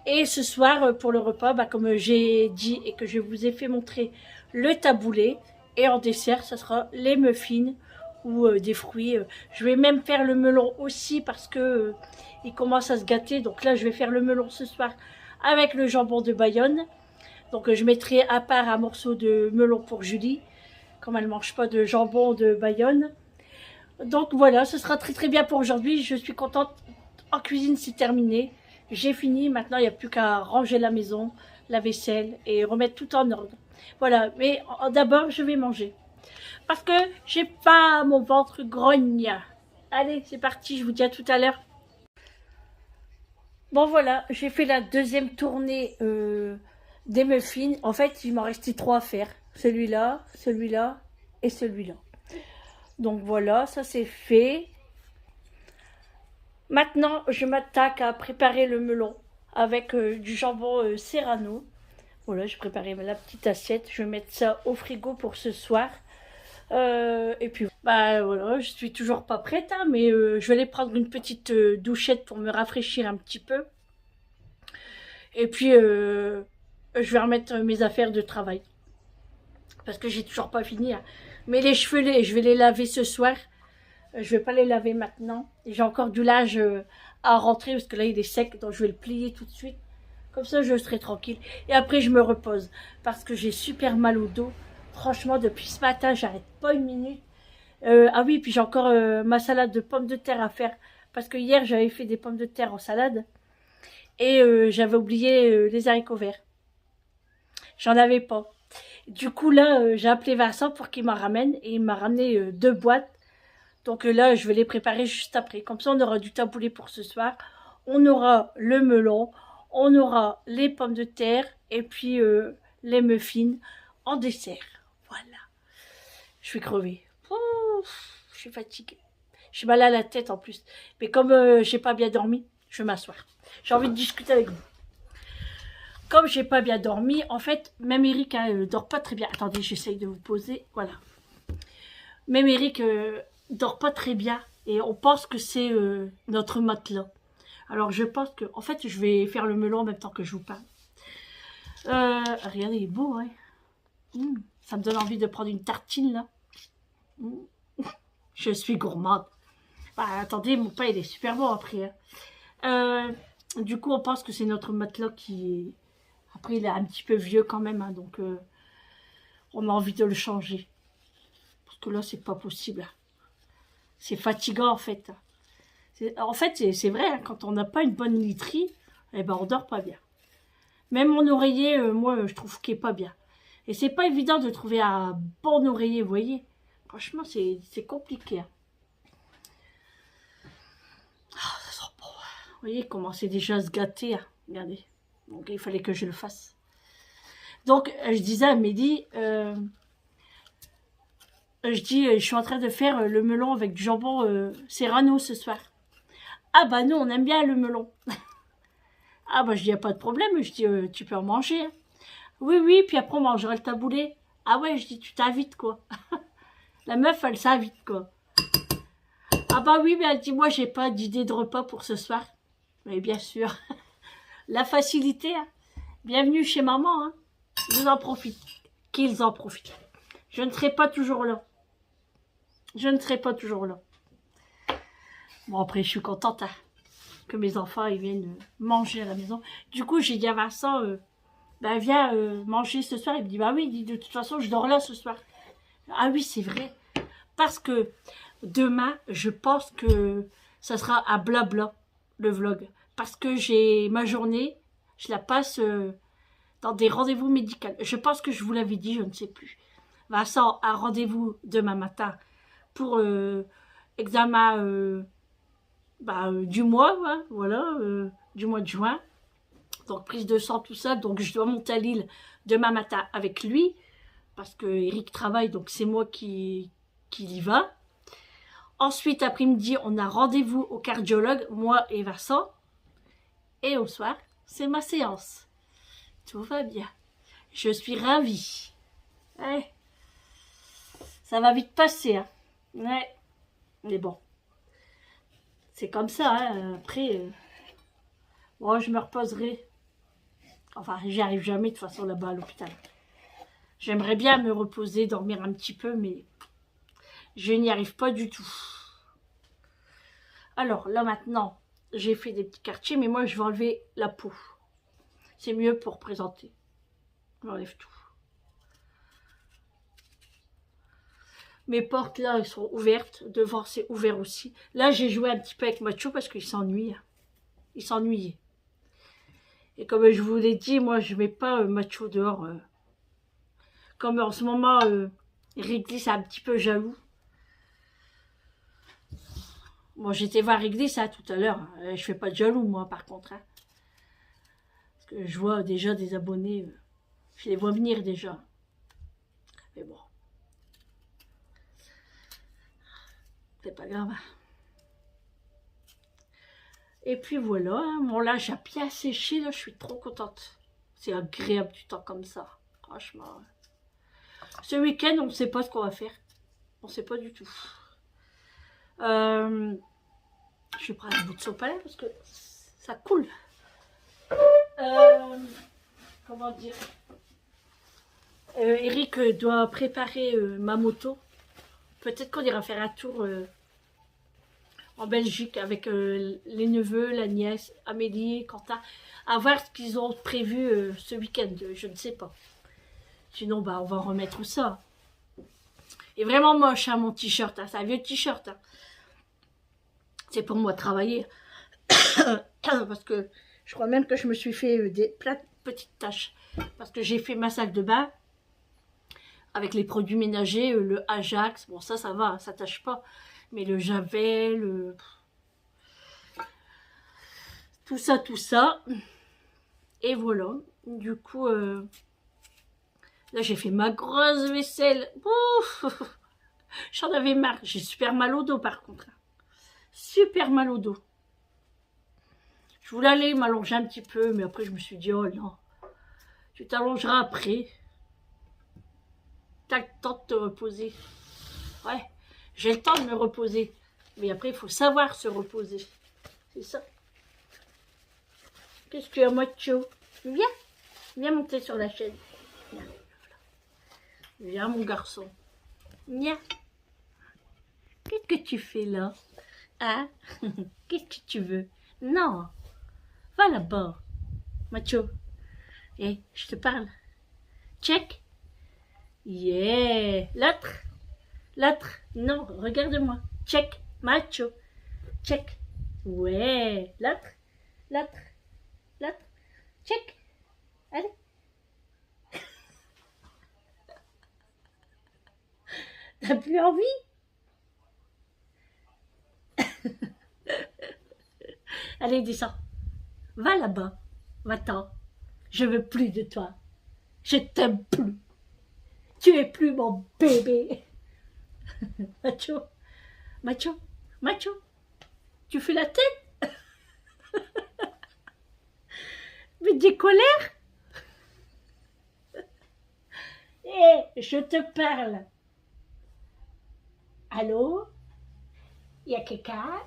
Et ce soir pour le repas, bah, comme j'ai dit et que je vous ai fait montrer le taboulé. Et en dessert, ça sera les muffins ou des fruits. Je vais même faire le melon aussi parce que il commence à se gâter. Donc là, je vais faire le melon ce soir avec le jambon de Bayonne. Donc je mettrai à part un morceau de melon pour Julie, comme elle ne mange pas de jambon de Bayonne. Donc voilà, ce sera très très bien pour aujourd'hui. Je suis contente. En cuisine, c'est terminé. J'ai fini. Maintenant, il n'y a plus qu'à ranger la maison, la vaisselle et remettre tout en ordre. Voilà, mais d'abord, je vais manger. Parce que j'ai pas mon ventre grogne. Allez, c'est parti, je vous dis à tout à l'heure. Bon, voilà, j'ai fait la deuxième tournée des muffins. En fait, il m'en restait 3 à faire. Celui-là, celui-là et celui-là. Donc voilà, ça c'est fait. Maintenant, je m'attaque à préparer le melon avec du jambon Serrano. Voilà, j'ai préparé la petite assiette. Je vais mettre ça au frigo pour ce soir. Et puis, bah voilà, je suis toujours pas prête, hein, mais je vais aller prendre une petite douchette pour me rafraîchir un petit peu. Et puis, je vais remettre mes affaires de travail. Parce que j'ai toujours pas fini. Hein. Mais les cheveux, je vais les laver ce soir. Je vais pas les laver maintenant. J'ai encore du linge à rentrer parce que là, il est sec. Donc, je vais le plier tout de suite. Comme ça, je serai tranquille. Et après, je me repose. Parce que j'ai super mal au dos. Franchement, depuis ce matin, j'arrête pas une minute. Ah oui, puis j'ai encore ma salade de pommes de terre à faire. parce que hier j'avais fait des pommes de terre en salade et j'avais oublié les haricots verts. J'en avais pas. Du coup là, j'ai appelé Vincent pour qu'il m'en ramène et il m'a ramené 2 boîtes. Donc là, je vais les préparer juste après. Comme ça, on aura du taboulé pour ce soir. On aura le melon, on aura les pommes de terre et puis les muffins en dessert. Voilà. Je suis crevée. Je suis fatiguée. Je suis mal à la tête en plus. Mais comme j'ai pas bien dormi, je vais m'asseoir. J'ai envie de discuter avec vous. Comme j'ai pas bien dormi, en fait, même Eric dort pas très bien. Attendez, j'essaye de vous poser. Voilà. Même Eric dort pas très bien. Et on pense que c'est notre matelas. Alors je pense que... En fait, je vais faire le melon en même temps que je vous parle. Regardez, il est beau, hein. Ça me donne envie de prendre une tartine, là. Je suis gourmande. Bah, attendez, mon pain, il est super bon après. Hein. Du coup, on pense que c'est notre matelas qui est... Après, il est un petit peu vieux quand même, hein, donc on a envie de le changer. Parce que là, c'est pas possible. C'est fatigant, en fait. En fait, c'est vrai, hein, quand on n'a pas une bonne literie, eh ben, on dort pas bien. Même mon oreiller, moi, je trouve qu'il est pas bien. Et c'est pas évident de trouver un bon oreiller, vous voyez. Franchement, c'est compliqué. Hein. Oh, ça sent bon. Vous voyez comment c'est déjà se gâter. Hein. Regardez. Donc, il fallait que je le fasse. Donc, je disais à Mehdi, je suis en train de faire le melon avec du jambon serrano ce soir. Ah bah nous, on aime bien le melon. Ah bah je dis, y a pas de problème. Je dis, tu peux en manger. Hein. Oui, oui, puis après on mangera le taboulé. Ah ouais, je dis, tu t'invites quoi. La meuf, elle s'invite quoi. Ah bah oui, mais elle dit, moi j'ai pas d'idée de repas pour ce soir. Mais bien sûr. La facilité, hein. Bienvenue chez maman, hein. Ils en profitent. Qu'ils en profitent. Je ne serai pas toujours là. Je ne serai pas toujours là. Bon, après, je suis contente hein, que mes enfants ils viennent manger à la maison. Du coup, j'ai dit à Vincent, ben, viens manger ce soir. Il me dit, bah oui, il dit, de toute façon, je dors là ce soir. Ah oui, c'est vrai. Parce que demain, je pense que ça sera à blabla, le vlog. Parce que j'ai ma journée, je la passe dans des rendez-vous médicaux. Je pense que je vous l'avais dit, je ne sais plus. Vincent a rendez-vous demain matin pour examen du mois, hein, voilà, du mois de juin. Donc prise de sang, tout ça. Donc je dois monter à Lille demain matin avec lui. Parce que Eric travaille, donc c'est moi qui y va. Ensuite, après-midi, on a rendez-vous au cardiologue, moi et Vincent. Et au soir, c'est ma séance. Tout va bien. Je suis ravie. Ouais. Ça va vite passer. Hein. Ouais. Mais bon. C'est comme ça. Hein. Après, bon, je me reposerai. Enfin, j'y arrive jamais de toute façon là-bas à l'hôpital. J'aimerais bien me reposer, dormir un petit peu, mais je n'y arrive pas du tout. Alors, là maintenant, j'ai fait des petits quartiers, mais moi, je vais enlever la peau. C'est mieux pour présenter. J'enlève tout. Mes portes, là, elles sont ouvertes. Devant, c'est ouvert aussi. Là, j'ai joué un petit peu avec Macho parce qu'il s'ennuie. Il s'ennuyait. Et comme je vous l'ai dit, moi, je ne mets pas Macho dehors. Comme en ce moment, Wrigley, c'est un petit peu jaloux. Bon, j'étais voir Wrigley, ça, tout à l'heure. Je fais pas de jaloux, moi, par contre. Hein. Parce que je vois déjà des abonnés. Je les vois venir, déjà. Mais bon. C'est pas grave. Et puis voilà. Hein, mon linge a bien séché, là. Je suis trop contente. C'est agréable du temps comme ça. Franchement. Ce week-end, on ne sait pas ce qu'on va faire. On ne sait pas du tout. Je vais prendre un bout de sopalin parce que ça coule. Comment dire Eric doit préparer ma moto. Peut-être qu'on ira faire un tour en Belgique avec les neveux, la nièce, Amélie, Quentin. À voir ce qu'ils ont prévu ce week-end. Je ne sais pas. Sinon, bah, on va remettre ça. Et vraiment moche, hein, mon t-shirt. Hein. C'est un vieux t-shirt. Hein. C'est pour moi travailler. Parce que je crois même que je me suis fait plein de petites tâches. Parce que j'ai fait ma salle de bain avec les produits ménagers, le Ajax. Bon, ça va, ça tâche pas. Mais le Javel, tout ça, tout ça. Et voilà. Du coup, là, j'ai fait ma grosse vaisselle. Ouf, j'en avais marre. J'ai super mal au dos, par contre. Super mal au dos. Je voulais aller m'allonger un petit peu, mais après, je me suis dit, oh non. Tu t'allongeras après. T'as le temps de te reposer. Ouais, j'ai le temps de me reposer. Mais après, il faut savoir se reposer. C'est ça. Qu'est-ce que tu as, macho? Viens. Viens monter sur la chaîne. Viens, viens mon garçon. Viens. Qu'est-ce que tu fais là? Hein? Qu'est-ce que tu veux? Non. Va là-bas. Macho. Eh, je te parle. Check. Yeah. L'autre. L'autre. Non, regarde-moi. Check. Macho. Check. Ouais. L'autre. L'autre. L'autre. Check. Allez. T'as plus envie? Allez, descends. Va là-bas. Va-t'en. Je veux plus de toi. Je t'aime plus. Tu es plus mon bébé. Macho. Macho. Macho. Tu fais la tête? Mais des colères? Eh, je te parle. Allô? Il y a quelqu'un?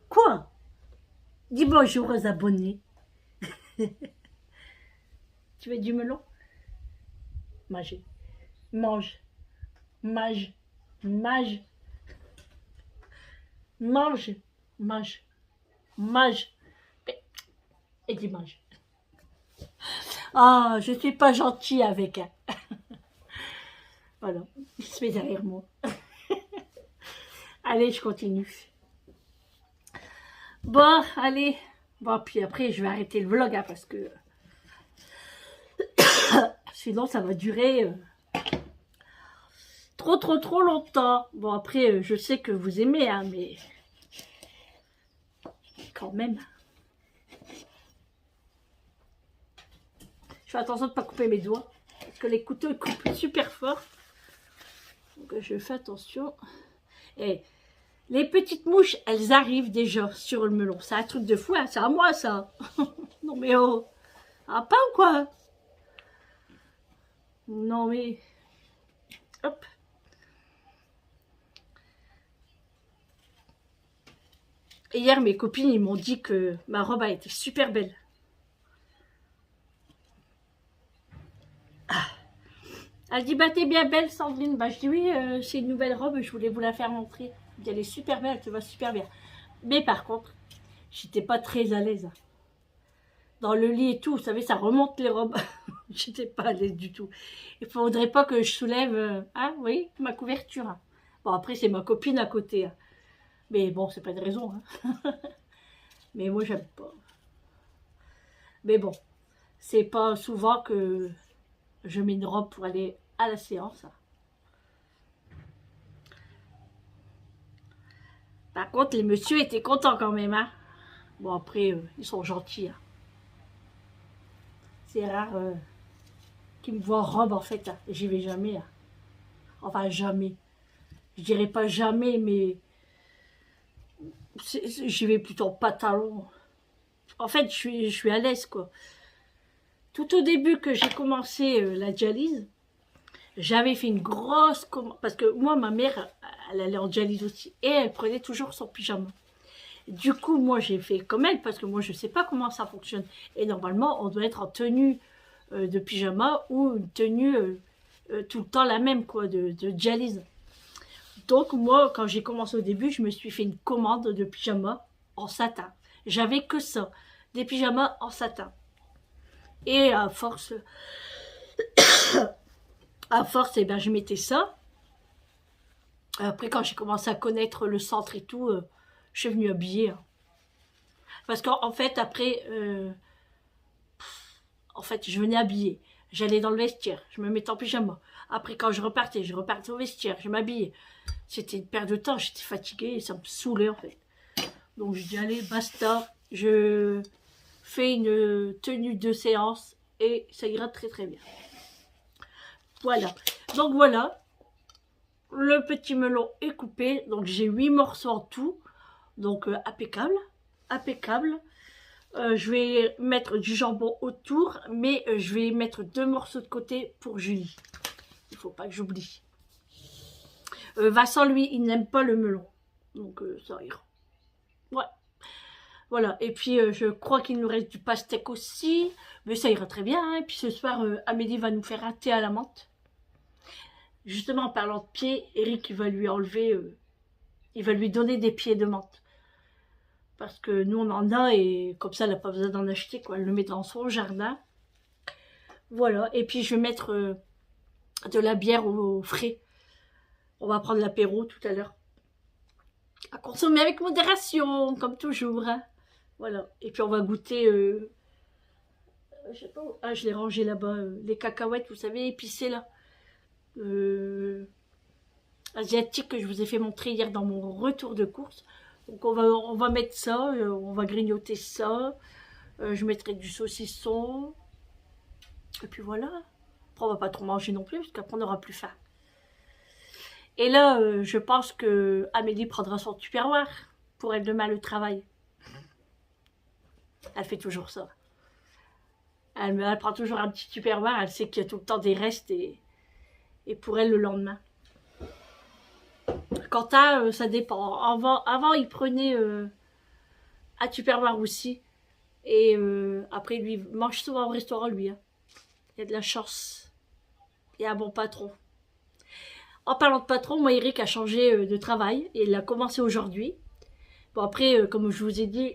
Quoi? Dis bonjour aux abonnés. Tu veux du melon? Mange. Mange. Mange. Mange. Mange. Mange. Mange. Et dis mange. Ah, je suis pas gentille avec elle. Voilà, il se met derrière moi. Allez, je continue. Bon, allez. Bon, puis après, je vais arrêter le vlog, hein, parce que sinon, ça va durer trop longtemps. Bon, après, je sais que vous aimez, hein, mais quand même. Je fais attention de ne pas couper mes doigts, parce que les couteaux ils coupent super fort. Donc, je fais attention. Et les petites mouches, elles arrivent déjà sur le melon. C'est un truc de fou, hein. C'est à moi, ça. Non, mais oh. Ah, pas ou quoi? Non, mais... Hop. Et hier, mes copines, ils m'ont dit que ma robe a été super belle. Ah. Elle dit, bah, t'es bien belle, Sandrine. Bah, je dis, oui, c'est une nouvelle robe, je voulais vous la faire montrer. Elle est super belle, elle te va super bien. Mais par contre, j'étais pas très à l'aise. Dans le lit et tout, vous savez, ça remonte les robes. J'étais pas à l'aise du tout. Il faudrait pas que je soulève, hein, oui, ma couverture. Hein. Bon, après, c'est ma copine à côté. Hein. Mais bon, c'est pas de raison. Hein. Mais moi, j'aime pas. Mais bon, c'est pas souvent que je mets une robe pour aller à la séance. Hein. Par contre, les messieurs étaient contents quand même. Hein. Bon, après, ils sont gentils. Hein. C'est rare qu'ils me voient en robe, en fait. Hein. J'y vais jamais. Hein. Enfin, jamais. Je dirais pas jamais, mais j'y vais plutôt en pantalon. En fait, je suis à l'aise, quoi. Tout au début que j'ai commencé la dialyse, j'avais fait une grosse commande. Parce que moi, ma mère, elle allait en dialyse aussi. Et elle prenait toujours son pyjama. Du coup, moi, j'ai fait comme elle, parce que moi, je ne sais pas comment ça fonctionne. Et normalement, on doit être en tenue de pyjama ou une tenue tout le temps la même, quoi, de dialyse. Donc, moi, quand j'ai commencé au début, je me suis fait une commande de pyjama en satin. J'avais que ça, des pyjamas en satin. Et à force, eh ben, je mettais ça. Après, quand j'ai commencé à connaître le centre et tout, je suis venue habillée. Hein. Parce qu'en fait, après, je venais habillée. J'allais dans le vestiaire, je me mettais en pyjama. Après, quand je repartais au vestiaire, je m'habillais. C'était une perte de temps, j'étais fatiguée et ça me saoulait en fait. Donc je dis, allez, basta, je fais une tenue de séance et ça ira très très bien. Voilà. Donc voilà, le petit melon est coupé. Donc j'ai 8 morceaux en tout. Donc impeccable, impeccable. Je vais mettre du jambon autour, mais je vais mettre 2 morceaux de côté pour Julie. Il faut pas que j'oublie. Vincent, lui, il n'aime pas le melon. Donc ça ira. Ouais. Voilà. Et puis je crois qu'il nous reste du pastèque aussi. Mais ça ira très bien. Hein. Et puis ce soir, Amélie va nous faire un thé à la menthe. Justement, en parlant de pieds, Eric, il va lui enlever... il va lui donner des pieds de menthe. Parce que nous, on en a et comme ça, elle n'a pas besoin d'en acheter. Quoi. Elle le met dans son jardin. Voilà. Et puis, je vais mettre de la bière au frais. On va prendre l'apéro tout à l'heure. À consommer avec modération, comme toujours. Hein. Voilà. Et puis, on va goûter... je sais pas où... Ah, je l'ai rangé là-bas. Les cacahuètes, vous savez, épicées là. Asiatique que je vous ai fait montrer hier dans mon retour de course. Donc on va mettre ça, on va grignoter ça. Je mettrai du saucisson. Et puis voilà. Après on va pas trop manger non plus parce qu'après on n'aura plus faim. Et là, je pense que Amélie prendra son tupperware pour elle demain le travail. Elle fait toujours ça. Elle prend toujours un petit tupperware, elle sait qu'il y a tout le temps des restes et pour elle le lendemain. Quentin, ça dépend. Avant il prenait un tupperware aussi. Et après, lui, il mange souvent au restaurant, lui. Hein. Il y a de la chance. Il y a un bon patron. En parlant de patron, moi, Eric a changé de travail. Et il a commencé aujourd'hui. Bon, après, comme je vous ai dit,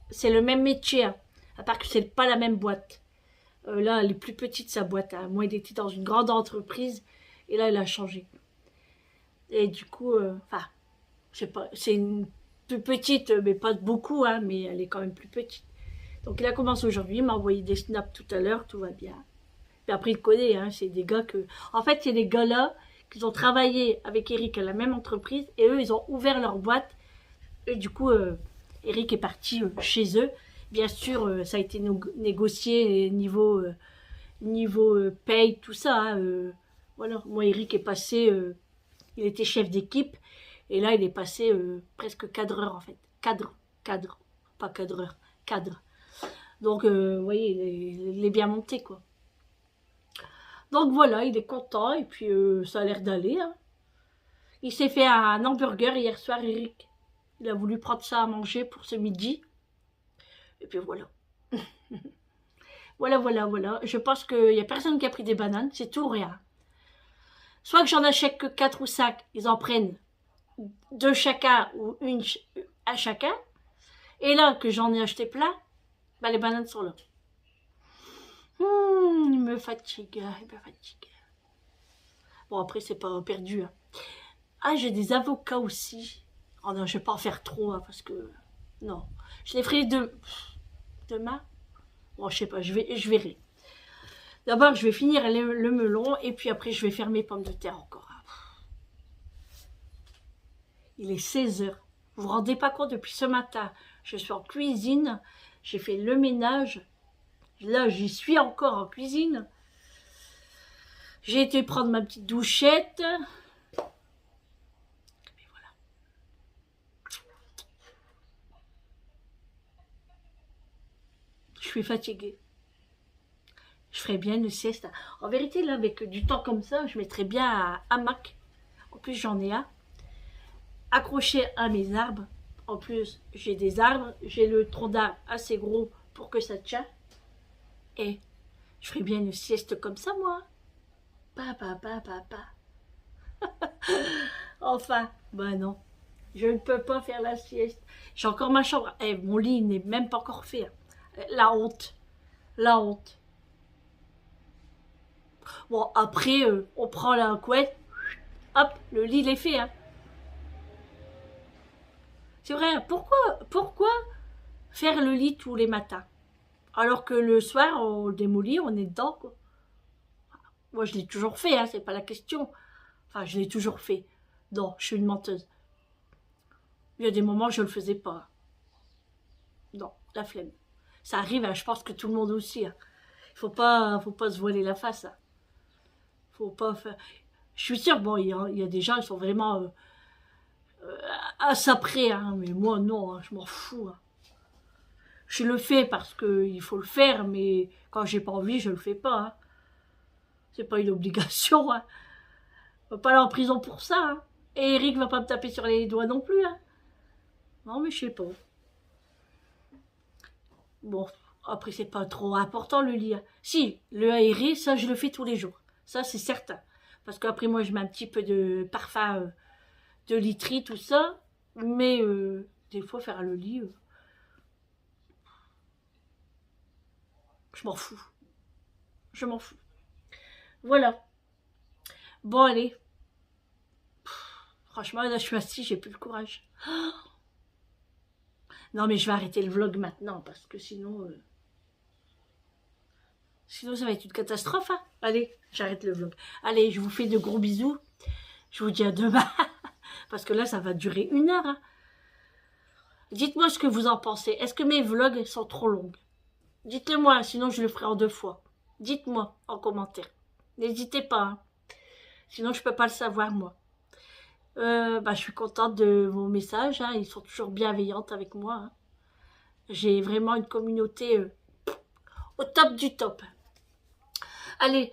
c'est le même métier. Hein, à part que c'est pas la même boîte. Là, elle est plus petite, sa boîte. Hein. Moi, il était dans une grande entreprise. Et là, il a changé. Et du coup, enfin, je sais pas, c'est une plus petite, mais pas beaucoup, hein, mais elle est quand même plus petite. Donc il a commencé aujourd'hui, il m'a envoyé des snaps tout à l'heure, tout va bien. Puis après il connaît, hein, c'est des gars que... En fait, c'est des gars-là qui ont travaillé avec Eric à la même entreprise, et eux, ils ont ouvert leur boîte. Et du coup, Eric est parti chez eux. Bien sûr, ça a été négocié niveau paye, tout ça. Hein, voilà, moi, Eric est passé... il était chef d'équipe, et là, il est passé presque cadreur, en fait. Cadre, pas cadreur, cadre. Donc, vous voyez, il est bien monté, quoi. Donc, voilà, il est content, et puis ça a l'air d'aller. Hein. Il s'est fait un hamburger hier soir, Eric. Il a voulu prendre ça à manger pour ce midi. Et puis, voilà. Voilà. Je pense qu'il n'y a personne qui a pris des bananes, c'est tout ou rien. Soit que j'en achète que 4 ou 5, ils en prennent 2 chacun ou une à chacun. Et là, que j'en ai acheté plein, bah, les bananes sont là. Il me fatigue. Bon, après, c'est pas perdu. Hein. Ah, j'ai des avocats aussi. Oh non, je vais pas en faire trop, hein, parce que... Non. Je les ferai demain. Bon, je sais pas, je verrai. D'abord, je vais finir le melon, et puis après, je vais faire mes pommes de terre encore. Il est 16h. Vous vous rendez pas compte, depuis ce matin, je suis en cuisine, j'ai fait le ménage. Là, j'y suis encore en cuisine. J'ai été prendre ma petite douchette. Et voilà. Je suis fatiguée. Je ferais bien une sieste. En vérité, là, avec du temps comme ça, je mettrais bien un hamac. En plus, j'en ai un. Accroché à mes arbres. En plus, j'ai des arbres. J'ai le tronc d'arbre assez gros pour que ça tient. Et je ferais bien une sieste comme ça, moi. Papa. Enfin, bah non. Je ne peux pas faire la sieste. J'ai encore ma chambre. Mon lit n'est même pas encore fait. La honte. Bon, après, on prend la couette, hop, le lit, il est fait. Hein. C'est vrai, pourquoi faire le lit tous les matins? Alors que le soir, on le démolit, on est dedans, quoi. Moi, je l'ai toujours fait, hein, c'est pas la question. Enfin, je l'ai toujours fait. Non, je suis une menteuse. Il y a des moments où je le faisais pas. Non, la flemme. Ça arrive, hein, je pense que tout le monde aussi. Hein. Faut pas se voiler la face. Hein. Faut pas faire. Je suis sûre, bon, il y a des gens, ils sont vraiment à ça près, hein, mais moi, non, hein, je m'en fous. Hein. Je le fais parce qu'il faut le faire, mais quand j'ai pas envie, je le fais pas. Hein. C'est pas une obligation. Hein. On va pas aller en prison pour ça. Hein. Et Eric va pas me taper sur les doigts non plus. Hein. Non, mais je sais pas. Bon, après, c'est pas trop important le lit. Hein. Si, le aéré, ça, je le fais tous les jours. Ça, c'est certain. Parce qu'après, moi, je mets un petit peu de parfum de literie, tout ça. Mais des fois, faire le lit, je m'en fous. Je m'en fous. Voilà. Bon, allez. Franchement, là, je suis assise, j'ai plus le courage. Non, mais je vais arrêter le vlog maintenant, parce que sinon ça va être une catastrophe. Hein. Allez, j'arrête le vlog. Allez, je vous fais de gros bisous. Je vous dis à demain. Parce que là, ça va durer 1 heure. Hein. Dites-moi ce que vous en pensez. Est-ce que mes vlogs sont trop longs? Dites-le moi, sinon je le ferai en 2 fois. Dites-moi en commentaire. N'hésitez pas. Hein. Sinon, je peux pas le savoir, moi. Je suis contente de vos messages. Hein. Ils sont toujours bienveillantes avec moi. Hein. J'ai vraiment une communauté au top du top. Allez,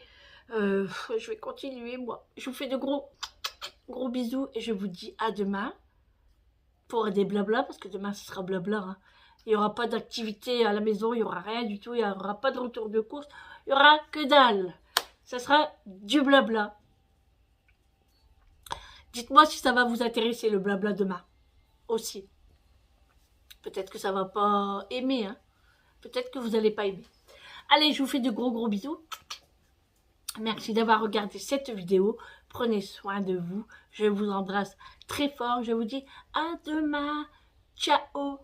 je vais continuer, moi. Je vous fais de gros bisous et je vous dis à demain pour des blabla, parce que demain, ce sera blabla. Hein. Il n'y aura pas d'activité à la maison, il n'y aura rien du tout, il n'y aura pas de retour de course, il n'y aura que dalle. Ça sera du blabla. Dites-moi si ça va vous intéresser, le blabla demain. Aussi. Peut-être que ça va pas aimer, hein. Peut-être que vous n'allez pas aimer. Allez, je vous fais de gros bisous. Merci d'avoir regardé cette vidéo. Prenez soin de vous. Je vous embrasse très fort. Je vous dis à demain. Ciao.